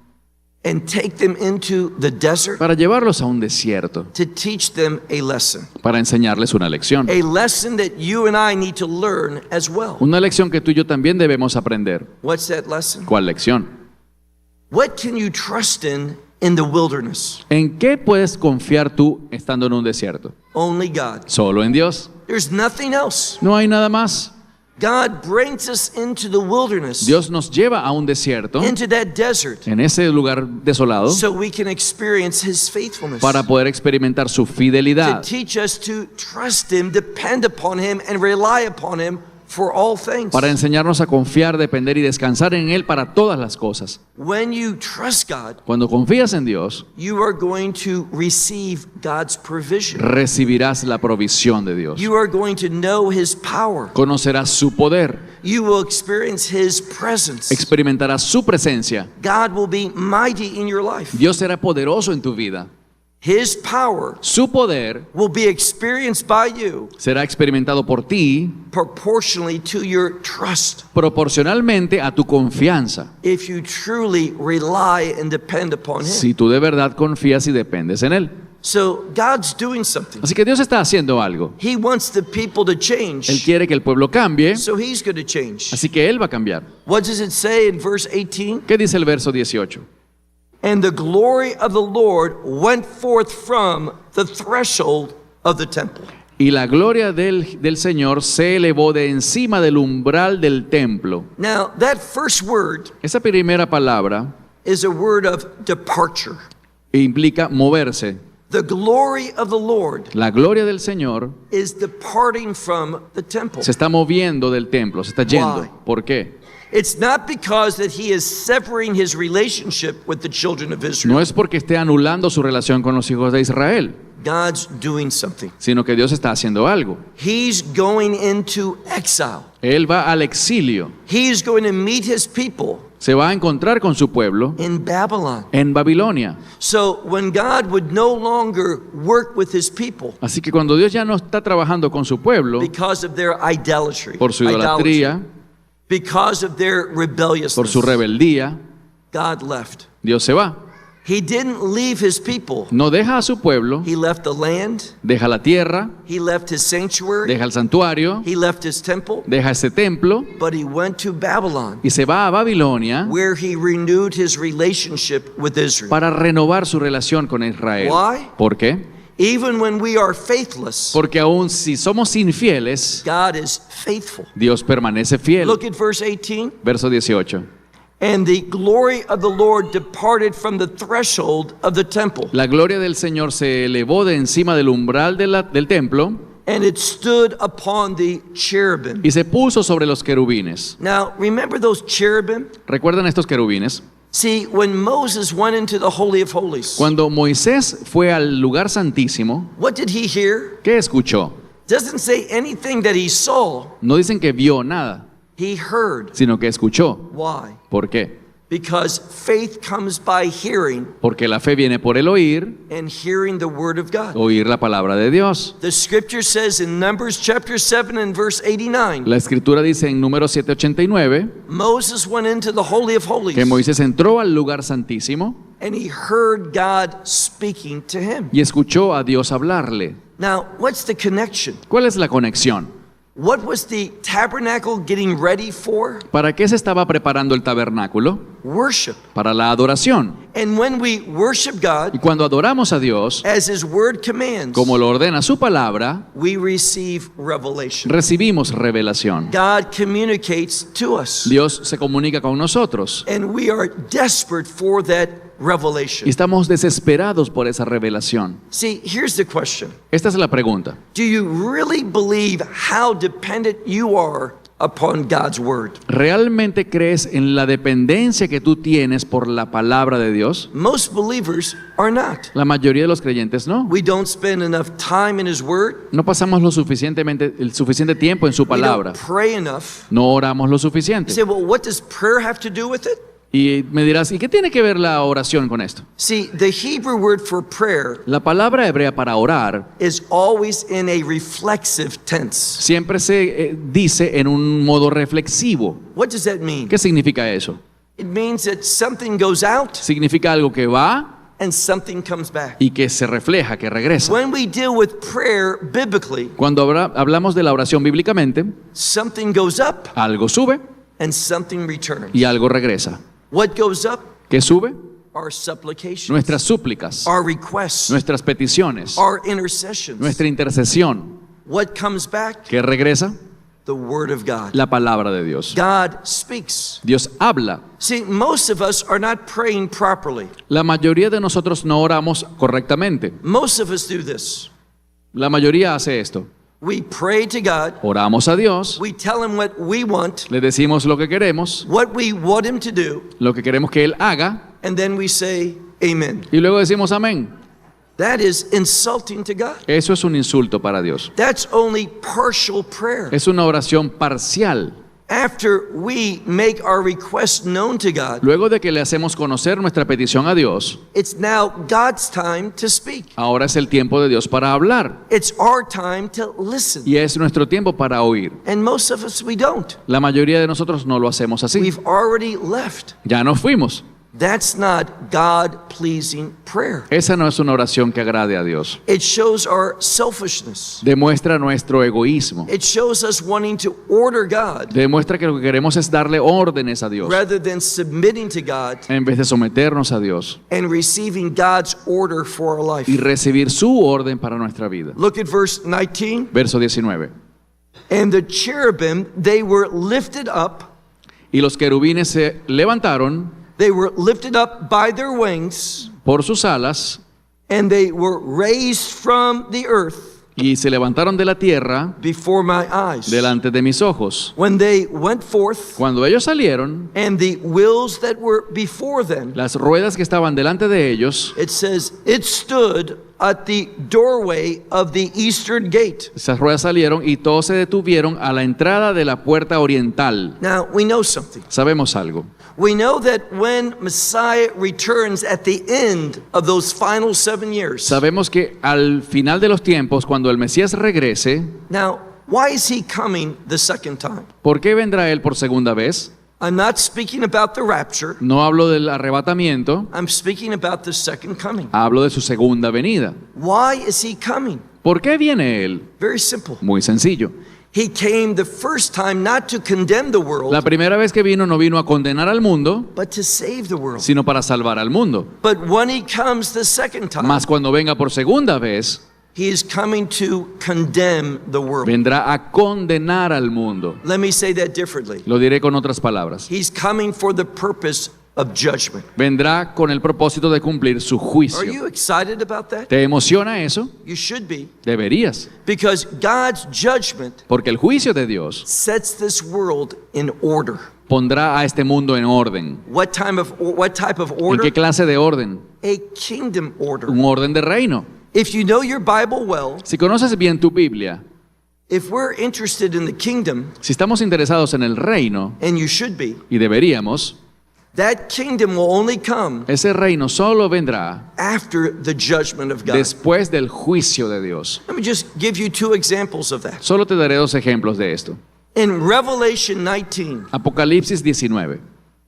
and take them into the desert para llevarlos a un desierto, to teach them a lesson? para enseñarles una lección? A lesson that you and I need to learn as well. Una lección que tú y yo también debemos aprender. What's that lesson? ¿Cuál lección? What can you trust in the wilderness? ¿En qué puedes confiar tú estando en un desierto? Only God. Solo en Dios. There's nothing else. No hay nada más. God brings us into the wilderness, Dios nos lleva a un desierto, into that desert, en ese lugar desolado, so we can experience His faithfulness. para poder experimentar su To fidelidad, teach us to trust Him, depend upon Him, and rely upon Him for all things. para enseñarnos a confiar, depender y descansar en Él para todas las cosas. When you trust God, Cuando confías en Dios, you are going to receive God's provision. recibirás la provisión de Dios. You are going to know His power. Conocerás su poder, You will experience His presence. experimentarás su presencia. God will be mighty in your life. Dios será poderoso en tu vida. His power Su poder will be experienced by you será experimentado por ti proportionally to your trust. proporcionalmente a tu confianza. If you truly rely and depend upon Him. Si tú de verdad confías y dependes en Él. So God's doing something. Así que Dios está haciendo algo. He wants the people to Él change. quiere que el pueblo cambie, So He's going to change. así que Él va a cambiar. What does it say in verse 18? ¿Qué dice el verso 18? And the glory of the Lord went forth from the threshold of the temple. Y la gloria del Señor se elevó de encima del umbral del templo. Now, that first word Esa primera palabra is a word of departure. implica moverse. The glory of the Lord La gloria del Señor is departing from the temple. se está moviendo del templo, se está yendo. Why? ¿Por qué? It's not because that He is severing His relationship with the children of Israel. No es porque esté anulando su relación con los hijos de Israel, God's doing something. sino que Dios está haciendo algo. He's going into exile. Él va al exilio, He's going to meet His people se va a encontrar con su pueblo in Babylon. en Babilonia. So when God would no longer work with His people Así que cuando Dios ya no está trabajando con su pueblo because of their idolatry, por su idolatría, because of their por rebelliousness, su rebeldía, God left. Dios se va. He didn't leave His people. No deja a su pueblo, He left the land. deja la tierra, He left His sanctuary. deja el santuario, He left His temple. deja ese templo But He went to Babylon, y se va a Babilonia where He renewed His relationship with Israel. para renovar su relación con Israel. Why? ¿Por qué? Even when we are faithless, Porque aun si somos infieles, God is faithful. Dios permanece fiel. Look at verse 18. Verso 18. And the glory of the Lord departed from the threshold of the temple, La gloria del Señor se elevó de encima del umbral del templo and it stood upon the cherubim. y se puso sobre los querubines. Now, remember those cherubim? ¿Recuerdan estos querubines? See, when Moses went into the Holy of Holies, Cuando Moisés fue al lugar santísimo, what did he hear? ¿qué escuchó? Doesn't say anything that he saw, No dicen que vio nada, he heard. sino que escuchó. Why? ¿Por qué? Because faith comes by hearing, Porque la fe viene por el oír, and hearing the word of God. oír la palabra de Dios. The scripture says in Numbers chapter 7 and verse 89, La escritura dice en número 789 Moses went into the Holy of Holies, que Moisés entró al lugar santísimo and he heard God speaking to him. y escuchó a Dios hablarle. Now, what's the connection? ¿Cuál es la conexión? What was the tabernacle getting ready for? ¿Para qué se estaba preparando el tabernáculo? Worship. Para la adoración. And when we worship Y God cuando adoramos a Dios, as His word commands, como lo ordena su palabra, we receive revelation. recibimos revelación. God communicates to us, Dios se comunica con nosotros and we are desperate for that y revelation. estamos desesperados por esa revelación. See, here's the question. Esta es la pregunta. Do you really believe how dependent you are upon God's word? ¿Realmente crees en la dependencia que tú tienes por la palabra de Dios? Most believers are not. La mayoría de los creyentes no. We don't spend enough time in His word. No pasamos el suficiente tiempo en su We palabra. don't pray enough. No oramos lo You suficiente. say, well, what does prayer have to do with it? Y me dirás, ¿y qué tiene que ver la oración con esto? See, the Hebrew word for prayer La palabra hebrea para orar is always in a reflexive tense. siempre se dice en un modo reflexivo. What does that mean? ¿Qué significa eso? It means that something goes out Significa algo que va and something comes back. y que se refleja, que regresa. When we deal with prayer biblically, Cuando hablamos de la oración bíblicamente, something goes up algo sube and something returns. y algo regresa. What goes up? ¿Qué sube? Our supplications, Nuestras súplicas, our requests, nuestras peticiones, our intercessions. nuestra intercesión. What comes back? ¿Qué regresa? the Word of God. la palabra de Dios. God speaks. Dios habla. See, most of us are not praying properly. La mayoría de nosotros no oramos correctamente. Most of us do this. La mayoría hace esto. We pray to God. Oramos a Dios, We tell Him what we want, le decimos lo que queremos Him to do, lo que queremos que Él haga, and then we say, Amen. y luego decimos amén. That is insulting to God. Eso es un insulto para Dios. That's only partial prayer. Es una oración parcial. After we make our request known to God, Luego de que le hacemos conocer nuestra petición a Dios, it's now God's time to speak. ahora es el tiempo de Dios para hablar. It's our time to listen. Y es nuestro tiempo para oír. And most of us, we don't. La mayoría de nosotros no lo hacemos así. We've already left. Ya nos fuimos. That's not God-pleasing prayer. Esa no es una oración que agrade a Dios. It shows our selfishness. Demuestra nuestro egoísmo. It shows us wanting to order God Demuestra que lo que queremos es darle órdenes a Dios rather than submitting to God en vez de someternos a Dios and receiving God's order for our life. y recibir su orden para nuestra vida. Look at verse 19. Verso 19. And the cherubim, they were lifted up. Y los querubines se levantaron They were lifted up by their wings, por sus alas and they were raised from the earth y se levantaron de la tierra before my eyes. delante de mis ojos. When they went forth, Cuando ellos salieron, and the wheels that were before them, las ruedas que estaban delante de ellos, it says, it stood at the doorway of the eastern gate. esas ruedas salieron y todos se detuvieron a la entrada de la puerta oriental. Now, we know something. Sabemos algo. We know that when Messiah returns at the end of those final 7 years. Sabemos que al final de los tiempos, cuando el Mesías regrese, Now, why is he coming the second time? ¿por qué vendrá Él por segunda vez? I'm not speaking about the rapture. No hablo del arrebatamiento, I'm speaking about the second coming. hablo de su segunda venida. Why is he coming? ¿Por qué viene Él? Very simple. Muy sencillo. He came the first time not to condemn the La world, primera vez que vino no vino a condenar al mundo, but to save the world. sino para salvar al mundo. But when he comes the second time, Mas cuando venga por segunda vez, he is coming to condemn the world. vendrá a condenar al mundo. Let me say that differently. Lo diré con otras palabras. He's coming for the purpose of judgment. Vendrá con el propósito de cumplir su Are juicio. you excited about that? ¿Te emociona eso? You should be, Deberías. because God's judgment Porque el juicio de Dios sets this world in order. pondrá a este mundo en orden. What type of ¿En order? qué clase de orden? A kingdom order. Un orden de reino. If you know your Bible well, Si conoces bien tu Biblia, if we're interested in the kingdom, si estamos interesados en el reino, and you should be, y deberíamos, that kingdom will only come ese reino solo vendrá after the judgment of God. después del juicio de Dios. Let me just give you 2 examples of that. Solo te daré 2 ejemplos de esto. In Revelation 19, Apocalipsis 19.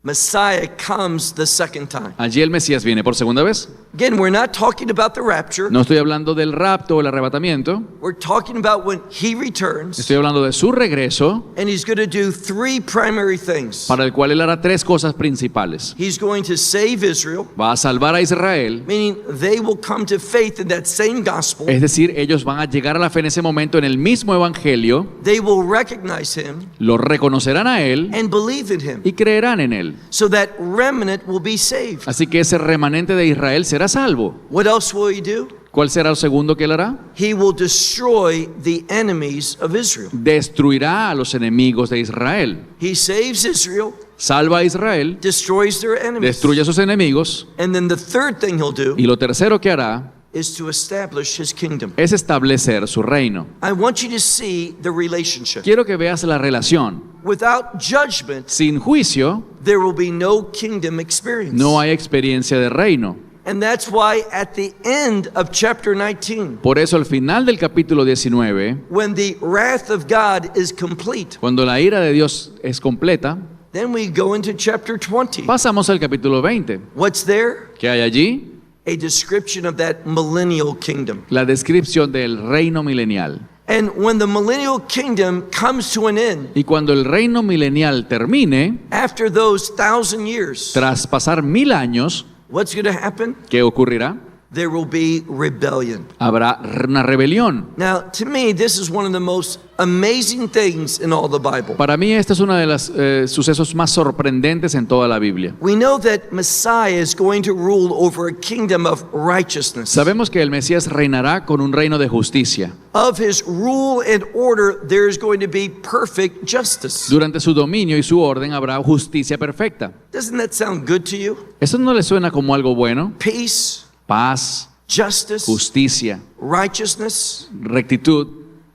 Messiah comes the second time. Allí el Mesías viene por segunda vez. Again, we're not talking about the rapture. No estoy hablando del rapto o el arrebatamiento. We're talking about when he returns, Estoy hablando de su regreso, and he's going to do 3 primary things. para el cual Él hará 3 cosas principales. He's going to save Israel, Va a salvar a Israel, meaning they will come to faith in that same gospel. es decir, ellos van a llegar a la fe en ese momento en el mismo evangelio, They will recognize him lo reconocerán a Él and believe in him. y creerán en Él. So that remnant will be saved. Así que ese remanente de Israel será salvo. What else will he do? ¿Cuál será el segundo que Él hará? He will destroy the enemies of Israel. Destruirá a los enemigos de Israel. He saves Israel, Salva a Israel, destroys their enemies. destruye a sus enemigos, And then the third thing he'll do y lo tercero que hará is to establish his kingdom. es establecer su reino. I want you to see the relationship. Quiero que veas la relación. Without judgment, Sin juicio there will be no kingdom experience. no hay experiencia de reino. And that's why at the end of chapter 19, Por eso al final del capítulo 19, when the wrath of God is complete, cuando la ira de Dios es completa, then we go into chapter 20. pasamos al capítulo 20. What's there? ¿Qué hay allí? A description of that millennial kingdom. La descripción del reino milenial. And when the millennial kingdom comes to an end, Y cuando el reino milenial termine, after those 1,000 years, tras pasar 1000 años, what's going to happen? ¿qué ocurrirá? there will be rebellion. Habrá una rebelión. Now, to me, this is one of the most amazing things in all the Bible. Para mí este es uno de los sucesos más sorprendentes en toda la Biblia. We know that Messiah is going to rule over a kingdom of righteousness. Sabemos que el Mesías reinará con un reino de justicia. Of his rule and order, there is going to be perfect justice. Durante su dominio y su orden habrá justicia perfecta. Doesn't that sound good to you? ¿Eso no le suena como algo bueno? Peace, Paz, justice, justicia, righteousness. rectitud.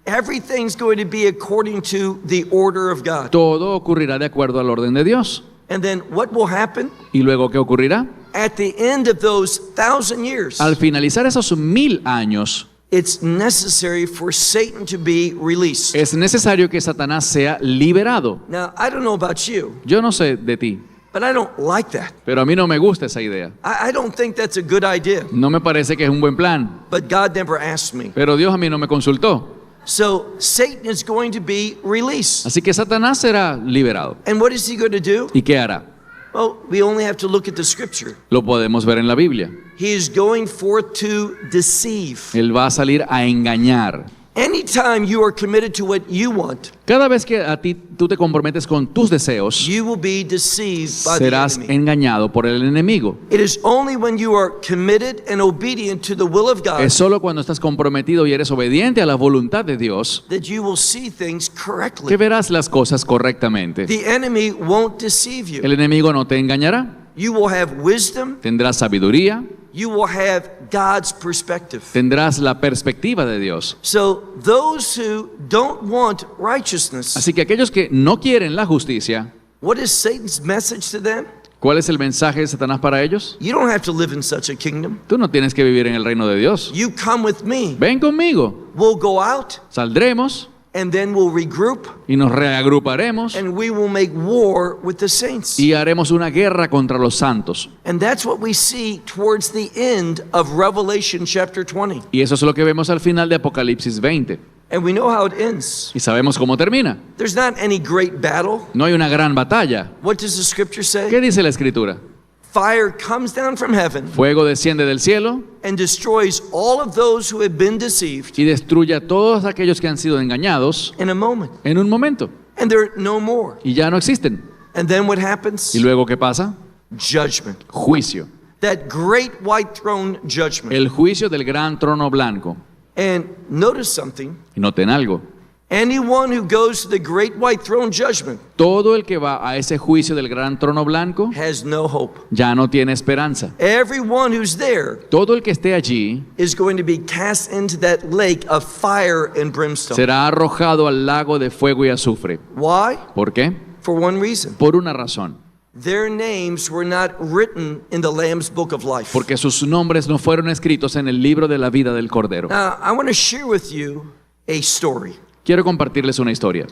Everything's going to be according to the order of God. Todo ocurrirá de acuerdo al orden de Dios. And then what will happen? ¿Y luego qué ocurrirá? At the end of those 1,000 years, Al finalizar esos 1000 años, it's necessary for Satan to be released. es necesario que Satanás sea liberado. Now, I don't know about you, Yo no sé de ti, but I don't like that. pero a mí no me gusta esa idea. I don't think that's a good idea. No me parece que es un buen plan, But God never asked me. pero Dios a mí no me consultó. So Satan is going to be released. Así que Satanás será liberado. And what is he going to do? ¿Y qué hará? Well, we only have to look at the scripture. Lo podemos ver en la Biblia. He is going forth to deceive. Él va a salir a engañar. Anytime you are committed to what you want, Cada vez que a ti tú te comprometes con tus deseos, you will be deceived by the serás enemy. engañado por el enemigo. It is only when you are committed and obedient to the will of God Es solo cuando estás comprometido y eres obediente a la voluntad de Dios that you will see things que correctly. verás las cosas correctamente. The enemy won't deceive you. El enemigo no te engañará. You will have wisdom. Tendrás sabiduría, You will have God's perspective. tendrás la perspectiva de Dios. So those who don't want righteousness, Así que aquellos que no quieren la justicia, what is Satan's message to them? ¿cuál es el mensaje de Satanás para ellos? You don't have to live in such a kingdom. Tú no tienes que vivir en el reino de Dios. You come with me. Ven conmigo, We'll go out saldremos and then we'll regroup y nos reagruparemos and we will make war with the saints. y haremos una guerra contra los santos. And that's what we see towards the end of Revelation chapter 20. Y eso es lo que vemos al final de Apocalipsis 20. And we know how it ends. Y sabemos cómo termina. There's not any great battle. No hay una gran batalla. What does the scripture say? ¿Qué dice la Escritura? Fire comes down from heaven Fuego desciende del cielo and destroys all of those who have been deceived y destruye a todos aquellos que han sido engañados in a moment. en un momento. And they're no more. Y ya no existen. And then what happens? ¿Y luego qué pasa? Judgment. Juicio. That great white throne judgment. El juicio del gran trono blanco. And notice something. Y noten algo. Anyone who goes to the great white throne judgment Todo el que va a ese juicio del gran trono blanco has no hope. ya no tiene esperanza. Everyone who's there Todo el que esté allí is going to be cast into that lake of fire and brimstone. será arrojado al lago de fuego y azufre. Why? ¿Por qué? For one reason. Por una razón. Their names were not written in the Lamb's book of life. Porque sus nombres no fueron escritos en el libro de la vida del Cordero. Now, I want to share with you a story. Quiero compartirles una historia.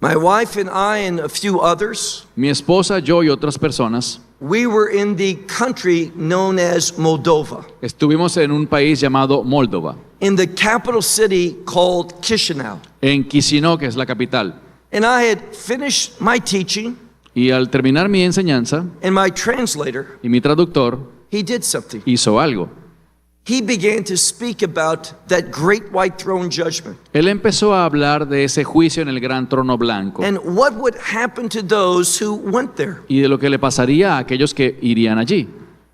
My wife and I and a few others, Mi esposa, yo y otras personas we were in the country known as Moldova, estuvimos en un país llamado Moldova, in the capital city called Chisinau. en Chisinau, que es la capital. And I had finished my teaching, Y al terminar mi enseñanza, and my translator, y mi traductor he did something. hizo algo. He began to speak about that great white throne judgment Él empezó a hablar de ese juicio en el gran trono blanco and what would happen to those who went there. y de lo que le pasaría a aquellos que irían allí.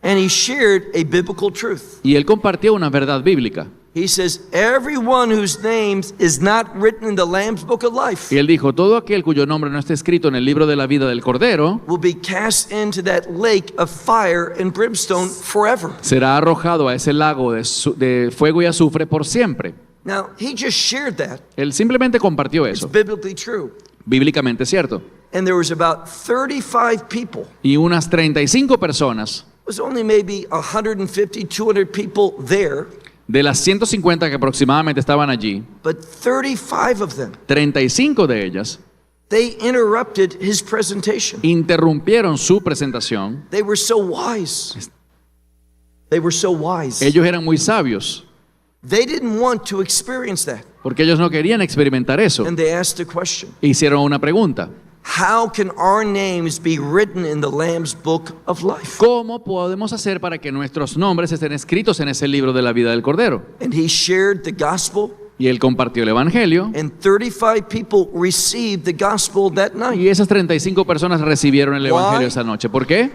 And he shared a biblical truth. Y él compartió una verdad bíblica. He says, everyone whose name is not written in the Lamb's book of life Y él dijo, todo aquel cuyo nombre no esté escrito en el libro de la vida del Cordero will be cast into that lake of fire and brimstone forever. será arrojado a ese lago de fuego y azufre por siempre. Now, he just shared that. Él simplemente compartió It's eso. biblically true. Bíblicamente cierto. And there was about 35 people. Y unas 35 personas It was only maybe 150, 200 people there, de las 150 que aproximadamente estaban allí, but 35 of them, 35 de ellas they interrupted his presentation. interrumpieron su presentación. They were so wise. They were so wise. Ellos eran muy sabios They didn't want to experience that. porque ellos no querían experimentar eso. And they asked a question. Hicieron una pregunta. how can our names be written in the Lamb's book of life? ¿Cómo podemos hacer para que nuestros nombres estén escritos en ese libro de la vida del Cordero? And he shared the gospel, Y él compartió el Evangelio. and 35 people received the gospel that night Y esas 35 personas recibieron el Evangelio Why? esa noche. ¿Por qué?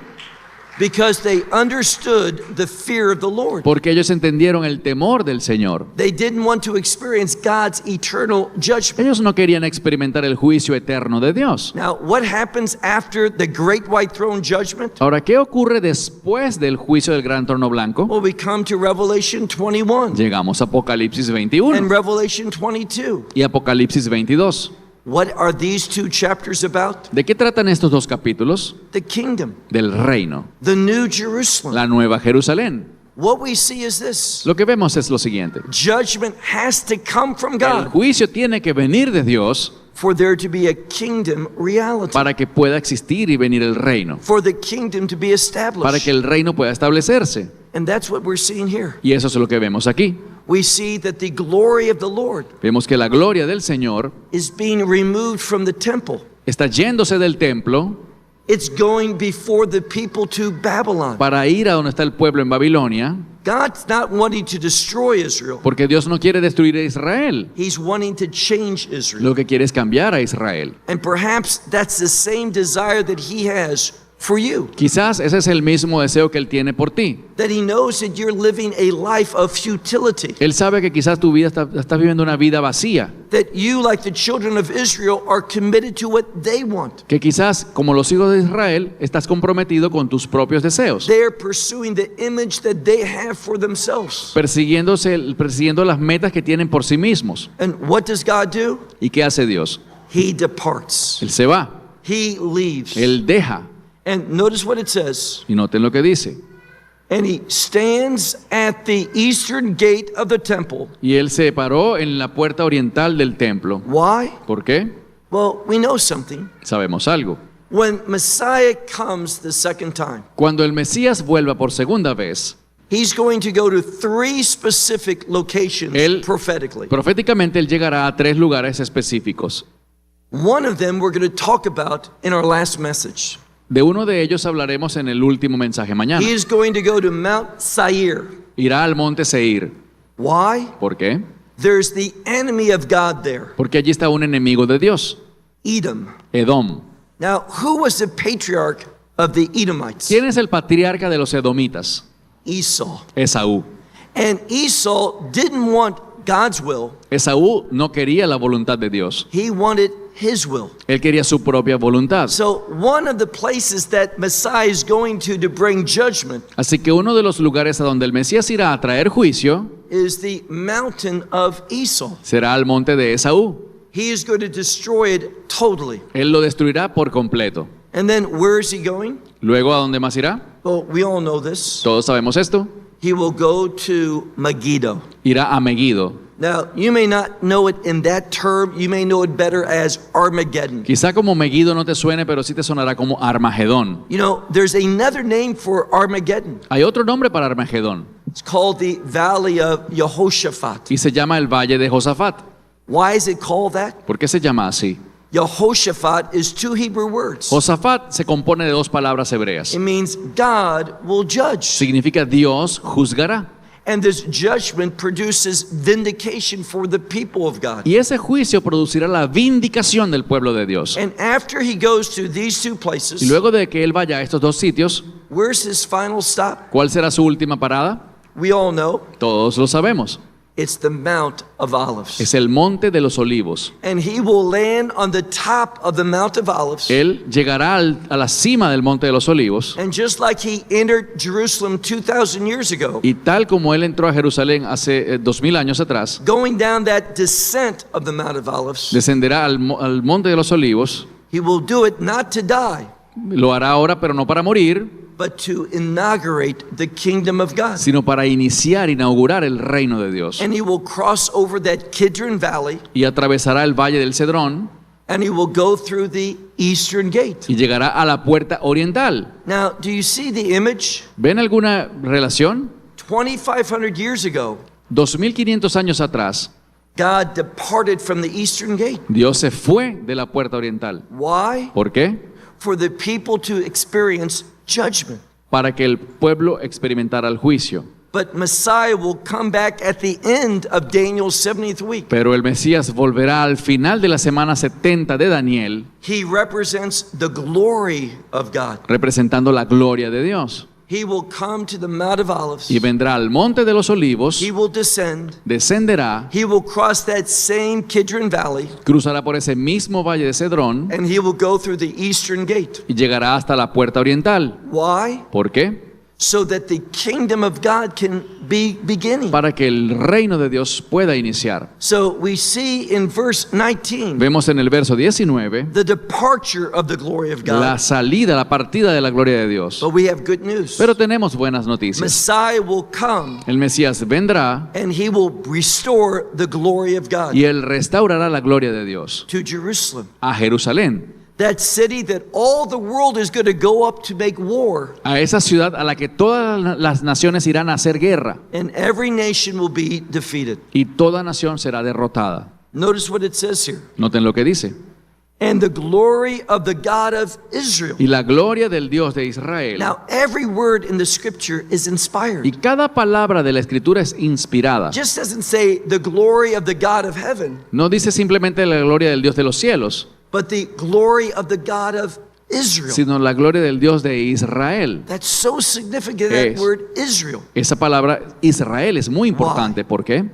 because they understood the fear of the Lord. Porque ellos entendieron el temor del Señor. They didn't want to experience God's eternal judgment. Ellos no querían experimentar el juicio eterno de Dios. Now, what happens after the great white throne judgment? Ahora, ¿qué ocurre después del juicio del gran trono blanco? Well, we come to Revelation 21 Llegamos a Apocalipsis 21 and Revelation 22. y Apocalipsis 22. What are these two chapters about? ¿De qué tratan estos dos capítulos? The kingdom, Del reino, the new Jerusalem. la nueva Jerusalén. What we see is this. Lo que vemos es lo siguiente. Judgment has to come from El God juicio tiene que venir de Dios for there to be a kingdom reality, para que pueda existir y venir el reino, for the kingdom to be para established. que el reino pueda establecerse. And that's what we're seeing here. Y eso es lo que vemos aquí. We see that the glory of the Lord Vemos que la gloria del Señor is being removed from the temple. está yéndose del templo It's going before the people to Babylon. para ir a donde está el pueblo en Babilonia, God's not wanting to destroy Israel. porque Dios no quiere destruir a Israel. He's wanting to change Israel. Lo que quiere es cambiar a Israel. And perhaps that's the same desire that he has for you. Quizás ese es el mismo deseo que Él tiene por ti. That he knows that you're living a life of futility. Él sabe que quizás tu vida estás viviendo una vida vacía, That you, like the children of Israel, are committed to what they want. que quizás como los hijos de Israel estás comprometido con tus propios deseos, They're pursuing the image that they have for themselves. persiguiendo las metas que tienen por sí mismos. And what does God do? ¿Y qué hace Dios? He departs. Él se va, He leaves. Él deja. And notice what it says. Y noten lo que dice. And he stands at the eastern gate of the temple. Y Él se paró en la puerta oriental del templo. Why? ¿Por qué? Well, we know something. Sabemos algo. When Messiah comes the second time, Cuando el Mesías vuelva por segunda vez, he's going to go to 3 specific locations Él- prophetically. proféticamente Él llegará a 3 lugares específicos. One of them we're going to talk about in our last message. De uno de ellos hablaremos en el último mensaje mañana. He is going to go to Mount Seir. Irá al monte Seir. Why? ¿Por qué? There's the enemy of God there, Porque allí está un enemigo de Dios, Edom. Edom. Now, who was the patriarch of the Edomites? ¿Quién es el patriarca de los edomitas? Esau. Esaú. And Esau didn't want God's will. Esaú no quería la voluntad de Dios. He wanted his will. Él quería su propia voluntad. So one of the places that Messiah is going to bring judgment Así que uno de los lugares a donde el Mesías irá a traer juicio is the mountain of Esau. será el monte de Esaú. He is going to destroy it totally. Él lo destruirá por completo. And then where is he going? Luego, ¿a dónde más irá? Well, we all know this. Todos sabemos esto. He will go to Megiddo. Irá a Megiddo. Now, you may not know it in that term. You may know it better as Armageddon. Quizá como Megiddo no te suene, pero sí te sonará como Armagedón. You know, there's another name for Armageddon. Hay otro nombre para Armagedón It's called the Valley of Jehoshaphat. y se llama el Valle de Josafat. Why is it called that? ¿Por qué se llama así? Jehoshaphat is 2 Hebrew words. Josafat se compone de 2 palabras hebreas. It means God will judge. Significa Dios juzgará. And this judgment produces vindication for the people of God. Y ese juicio producirá la vindicación del pueblo de Dios. And after he goes to these 2 Y places, luego de que él vaya a estos 2 sitios, where's his final stop? ¿cuál será su última parada? We all know Todos lo sabemos. it's the Mount of Olives. Es el monte de los olivos. And he will land on the top of the Mount of Olives. Él llegará a la cima del monte de los olivos. And just like he entered Jerusalem 2,000 years ago, Y tal como él entró a Jerusalén hace 2000 años atrás, going down that descent of the Mount of Olives, descenderá al monte de los olivos. he will do it not to die, Lo hará ahora, pero no para morir, but to inaugurate the kingdom of God. sino para inaugurar el reino de Dios. And he will cross over that Kidron Valley, Y atravesará el valle del Cedrón and he will go through the eastern gate. y llegará a la puerta oriental. Now, do you see the image? ¿Ven alguna relación? 2,500 years ago, 2500 años atrás, God departed from the eastern gate. Dios se fue de la puerta oriental. Why? ¿Por qué? For the people to experience judgment. Para que el pueblo experimentara el juicio. But Messiah will come back at the end of Daniel's 70th week. Pero el Mesías volverá al final de la semana 70 de Daniel, He represents the glory of God. representando la gloria de Dios. He will come to the Mount of Olives. Y vendrá al monte de los olivos, He will descend. descenderá, He will cross that same Kidron Valley, cruzará por ese mismo valle de Cedrón and he will go through the eastern gate. y llegará hasta la puerta oriental. Why? ¿Por qué? So that the kingdom of God can be beginning. Para que el reino de Dios pueda iniciar. So we see in verse 19 Vemos en el verso 19 the departure of the glory of la God. salida, la partida de la gloria de Dios. But we have good news. Pero tenemos buenas noticias. Messiah will come El Mesías vendrá and he will restore the glory of God y él restaurará la gloria de Dios to Jerusalem. a Jerusalén, That city that all the world is going to go up to make war, a esa ciudad a la que todas las naciones irán a hacer guerra and every nation will be defeated. y toda nación será derrotada. Notice what it says here. Noten lo que dice. And the glory of the God of Israel. Y la gloria del Dios de Israel. Now, every word in the scripture is Y inspired. cada palabra de la escritura es inspirada. Just doesn't say the glory of the God of heaven, No dice simplemente la gloria del Dios de los cielos, but the glory of the God of Israel. sino la gloria del Dios de Israel. That's so significant, Es. that word Israel. Esa palabra Israel es muy importante. ¿Por qué?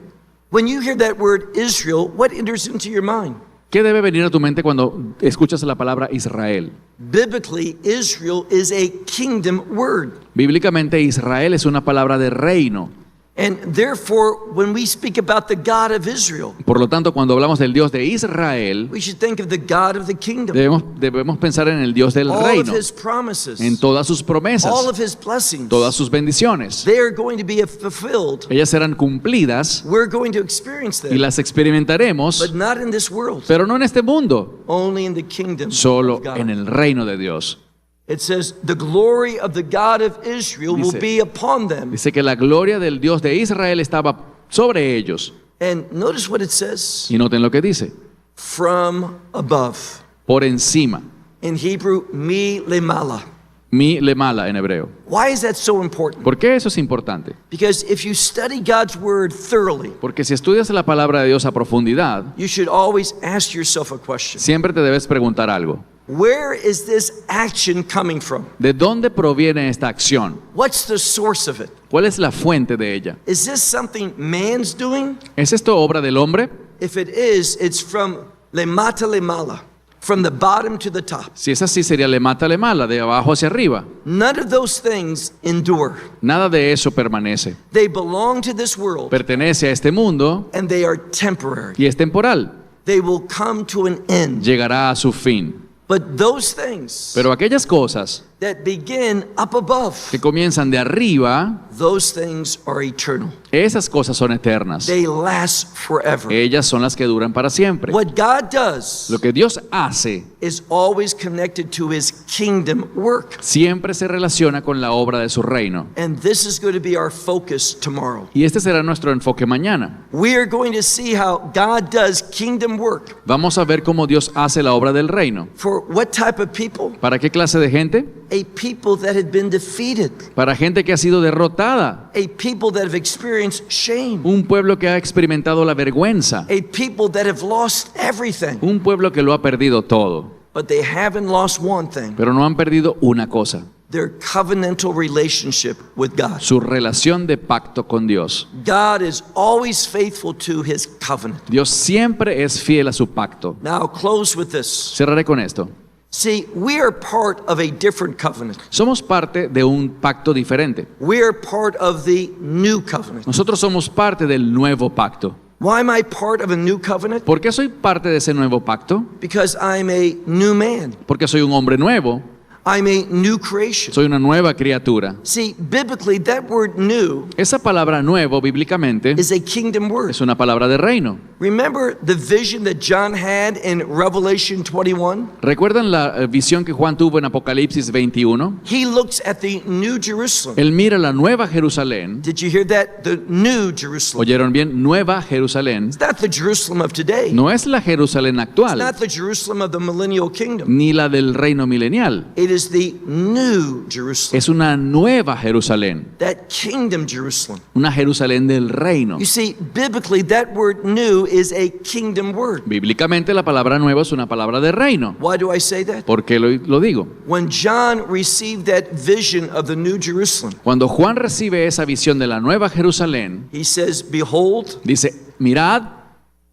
When you hear that word Israel, what enters into your mind? ¿Qué debe venir a tu mente cuando escuchas la palabra Israel? Biblically, Israel is a kingdom word. Bíblicamente Israel es una palabra de reino. And therefore, when we speak about the God of Israel, Por lo tanto, cuando hablamos del Dios de Israel, we should think of the God of the kingdom. debemos pensar en el Dios del All of reino, his promises, en todas sus promesas, all of his blessings, todas sus bendiciones. they are going to be fulfilled. Ellas serán cumplidas We're going to experience y them, las experimentaremos, but not in this world, pero no en este mundo, only in the kingdom solo of God. en el reino de Dios. It says, the glory of the God of Israel will Dice- be upon them. Dice que la gloria del Dios de Israel estaba sobre ellos. And notice what it says, Y noten lo que dice, from above. por encima, In Hebrew, mi lemala. mi lemala en hebreo. Why is that so important? ¿Por qué eso es importante? Because if you study God's word thoroughly, Porque si estudias la palabra de Dios a profundidad, you should always ask yourself a question. siempre te debes preguntar algo. Where is this action coming from? ¿De dónde proviene esta acción? What's the source of it? ¿Cuál es la fuente de ella? Is this something man's doing? ¿Es esto obra del hombre? If it is, it's from lemata lemala, from the bottom to the top. Si es así, sería le mala, de abajo hacia arriba. None of those things endure. Nada de eso permanece. They belong to this world, Pertenece a este mundo and they are temporary. y es temporal. They will come to an end. Llegará a su fin. But those things Pero aquellas cosas that begin up above, que comienzan de arriba, those things are eternal. esas cosas son eternas. They last forever. Ellas son las que duran para siempre. What God does Lo que Dios hace is always connected to his kingdom work. siempre se relaciona con la obra de su reino. And this is going to be our focus tomorrow. Y este será nuestro enfoque mañana. We are going to see how God does kingdom work. Vamos a ver cómo Dios hace la obra del reino. For what type of people? ¿Para qué clase de gente? A people that had been defeated. Para gente que ha sido derrotada. A people that have experienced shame. Un pueblo que ha experimentado la vergüenza. A people that have lost everything. Un pueblo que lo ha perdido todo. But they haven't lost one thing. Pero no han perdido una cosa. Their covenantal relationship with God. Su relación de pacto con Dios. God is always faithful to his covenant. Dios siempre es fiel a su pacto. Now I'll close with this. Cerraré con esto. See, we are part of a different covenant. Somos parte de un pacto diferente. We are part of the new covenant. Nosotros somos parte del nuevo pacto. Why am I part of a new covenant? ¿Por qué soy parte de ese nuevo pacto? Because I'm a new man. Porque soy un hombre nuevo. I'm a new creation. Soy una nueva criatura. See, biblically, that word new Esa palabra nuevo, bíblicamente, is a kingdom word. es una palabra de reino. Remember the vision that John had in Revelation 21? ¿Recuerdan la visión que Juan tuvo en Apocalipsis 21? He looks at the New Jerusalem. Él mira la Nueva Jerusalén. Did you hear that? The New Jerusalem. ¿Oyeron bien? Nueva Jerusalén. It's not the Jerusalem of today. No es la Jerusalén It's actual, not the Jerusalem of the millennial kingdom. ni la del reino milenial. It is the New Jerusalem. Es una nueva Jerusalén, That kingdom Jerusalem. una Jerusalén del reino. You see, biblically, that word new is a kingdom word. Bíblicamente la palabra nueva es una palabra de reino. Why do I say that? ¿Por qué lo digo? When John received that vision of the New Jerusalem, Cuando Juan recibe esa visión de la nueva Jerusalén, he says, behold, dice, mirad,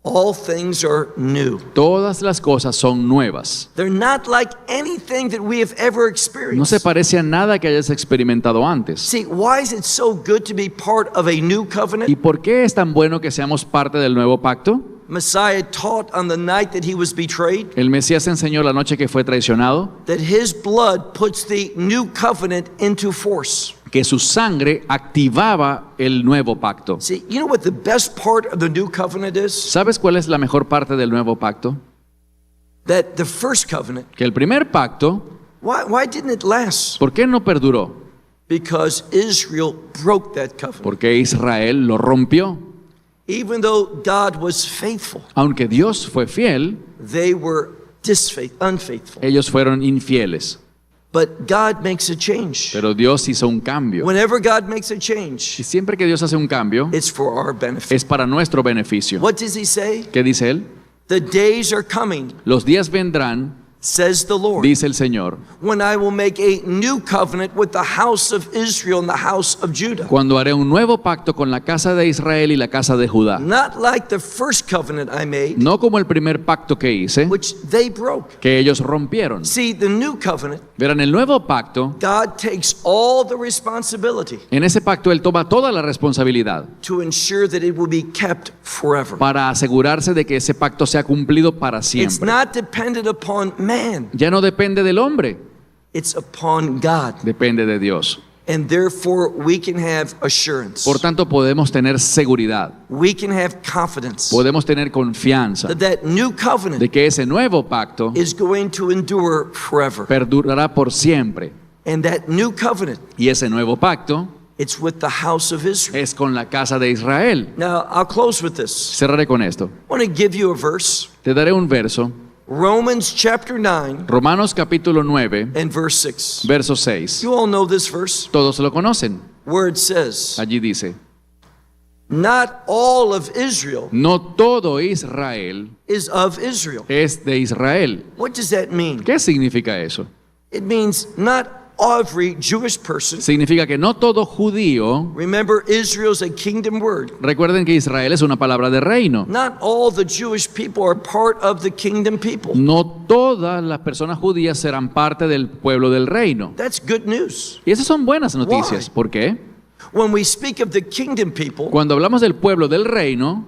all things are new. todas las cosas son nuevas. They're not like anything that we have ever No experienced. se parece a nada que hayas experimentado antes. See, why is it so good to be part of a new ¿Y covenant? por qué es tan bueno que seamos parte del nuevo pacto? Messiah taught on the night that he was betrayed El Mesías enseñó la noche que fue traicionado that his blood puts the new covenant into force. que su sangre activaba el nuevo pacto. See, you know what the best part of the new covenant is? ¿Sabes cuál es la mejor parte del nuevo pacto? That the first covenant, Que el primer pacto, why didn't it last? ¿por qué no perduró? Because Israel broke that covenant. Porque Israel lo rompió. Even though God was faithful, Aunque Dios fue fiel, they were unfaithful. ellos fueron infieles. But God makes a change. Pero Dios hizo un cambio. Whenever God makes a Y change, siempre que Dios hace un cambio, it's for our benefit. es para nuestro beneficio. What does he say? ¿Qué dice él? The days are coming, Los días vendrán, says the Lord, dice el Señor, when I will make a new covenant with the house of Israel and the house of Judah. cuando haré un nuevo pacto con la casa de Israel y la casa de Judá. Not like the first covenant I made, No como el primer pacto que hice, which they broke. que ellos rompieron. See, the new covenant, Verán, el nuevo pacto, God takes all the responsibility en ese pacto Él toma toda la responsabilidad to ensure that it will be kept forever. para asegurarse de que ese pacto sea cumplido para It's siempre. not dependent upon man, Ya no depende del hombre, it's upon God. depende de Dios. And therefore, we can have assurance. Por tanto, podemos tener seguridad, We can have confidence podemos tener confianza that new covenant de que ese nuevo pacto is going to endure forever. perdurará por siempre. And that new covenant, Y ese nuevo pacto it's with the house of Israel. es con la casa de Israel. Now, I'll close with this. Cerraré con esto. I want to give you a verse. Te daré un verso, Romans chapter 9 Romanos capítulo 9, and verse 6. verso 6. You all know this verse Todos lo conocen. where it says, Allí dice, not all of Israel no todo Israel is of Israel. es de Israel. What does that mean? ¿Qué significa eso? It means not every Jewish person. Significa que no todo judío, Remember, Israel's a kingdom word. recuerden que Israel es una palabra de reino. Not all the Jewish people are part of the kingdom people. No todas las personas judías serán parte del pueblo del reino. That's good news. Y esas son buenas noticias. Why? ¿Por qué? When we speak of the kingdom people, Cuando hablamos del pueblo del reino,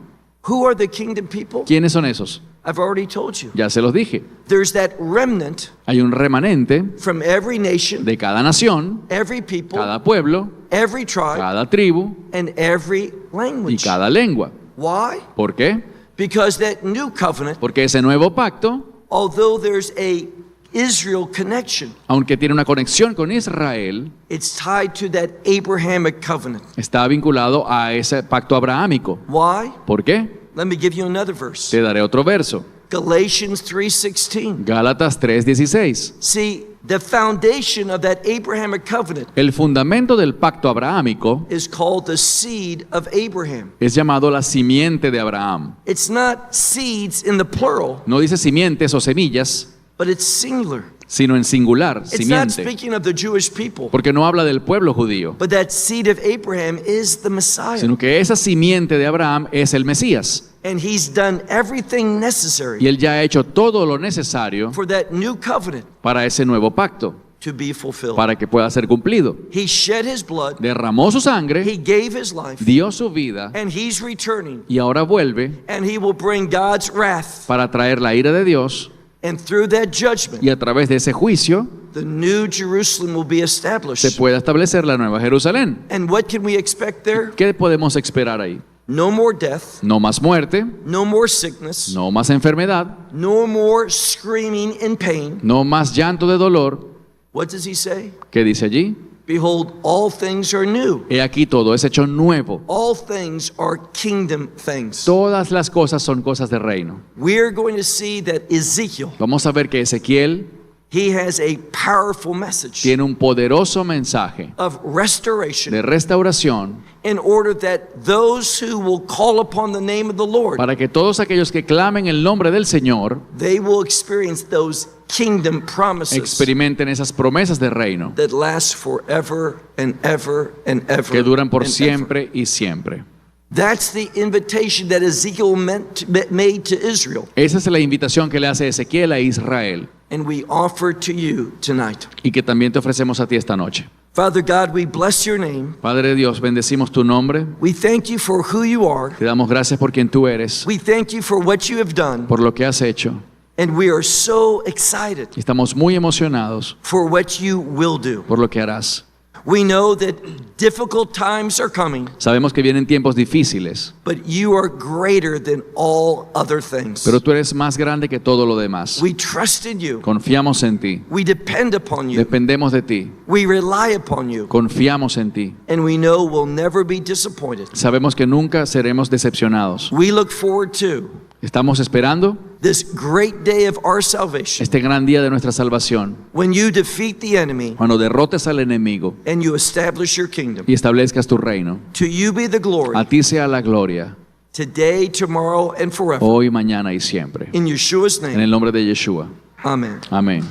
who are the kingdom people? ¿quiénes son esos? I've already told you. Ya se los dije. There's that remnant Hay un remanente from every nation, de cada nación, every people, cada pueblo, every tribe, cada tribu and every y language. cada lengua. Why? ¿Por qué? Because that new covenant, Porque ese nuevo pacto, although there's a Israel connection, aunque tiene una conexión con Israel, it's tied to that Abrahamic covenant. está vinculado a ese pacto abrahámico. Why? ¿Por qué? Let me give you another verse. Te daré otro verso. Galatians 3:16. Gálatas 3:16. See, the foundation of that Abrahamic covenant El fundamento del pacto abrahámico is called the seed of Abraham. es llamado la simiente de Abraham. It's not seeds in the plural, No dice simientes o semillas, but it's singular. sino en singular, It's not simiente. speaking of the Jewish people, Porque no habla del pueblo judío, but that seed of Abraham is the Messiah. sino que esa simiente de Abraham es el Mesías. And he's done everything Y necessary él ya ha hecho todo lo necesario for that new covenant para ese nuevo pacto, to be fulfilled. para que pueda ser cumplido. He shed his blood, Derramó su sangre, he gave his life, dio su vida and he's returning, y ahora vuelve and he will bring God's wrath. para traer la ira de Dios, And through that judgment, y a través de ese juicio the new Jerusalem will be se established. pueda establecer la nueva Jerusalén. And what can we expect there? ¿Qué podemos esperar ahí? no more death, no más muerte, no more sickness, no más enfermedad, no more screaming in pain. no más llanto de dolor. What does he say? ¿Qué dice allí? Behold, all things are new. He aquí todo es hecho nuevo. All things are kingdom things. Todas las cosas son cosas de reino. We are going to see that Ezekiel, Vamos a ver que Ezequiel he has a powerful message tiene un poderoso mensaje of restoration de restauración in order that those who will call upon the name of the Lord, para que todos aquellos que clamen el nombre del Señor they will experience those kingdom promises experimenten esas promesas de reino that last forever and ever and ever. que duran por and ever. siempre y siempre. That's the invitation that Ezekiel made to Israel, Esa es la invitación que le hace Ezequiel a Israel and we offer to you tonight. y que también te ofrecemos a ti esta noche. Father God, we bless your name. Padre Dios, bendecimos tu nombre. We thank you for who you are. Te damos gracias por quien tú eres, We thank you for what you have done. por lo que has hecho. And we are so excited Estamos muy emocionados for what you will do. por lo que harás. We know that difficult times are coming, Sabemos que vienen tiempos difíciles, but you are greater than all other things. pero tú eres más grande que todo lo demás. We trust in you. Confiamos en ti, We depend upon you. dependemos de ti, We rely upon you. confiamos en ti. And we know we'll never be disappointed. Sabemos que nunca seremos decepcionados. We look forward to Estamos esperando this great day of our salvation este gran día de nuestra salvación, when you defeat the enemy cuando derrotes al enemigo and you establish your kingdom. y establezcas tu reino. To you be the glory A ti sea la gloria, today, tomorrow, and forever. hoy, mañana y siempre. In Yeshua's En name, el nombre de Yeshua. amen. Amén.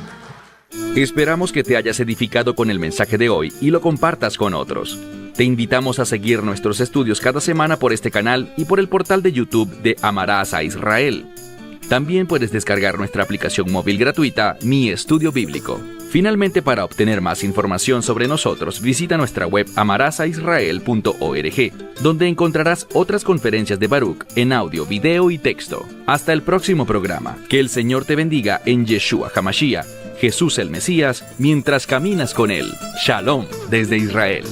Esperamos que te hayas edificado con el mensaje de hoy y lo compartas con otros. Te invitamos a seguir nuestros estudios cada semana por este canal y por el portal de YouTube de Amarás a Israel. También puedes descargar nuestra aplicación móvil gratuita Mi Estudio Bíblico. Finalmente, para obtener más información sobre nosotros, visita nuestra web amarasaisrael.org, donde encontrarás otras conferencias de Baruch en audio, video y texto. Hasta el próximo programa. Que el Señor te bendiga en Yeshua HaMashiach, Jesús el Mesías, mientras caminas con Él. Shalom desde Israel.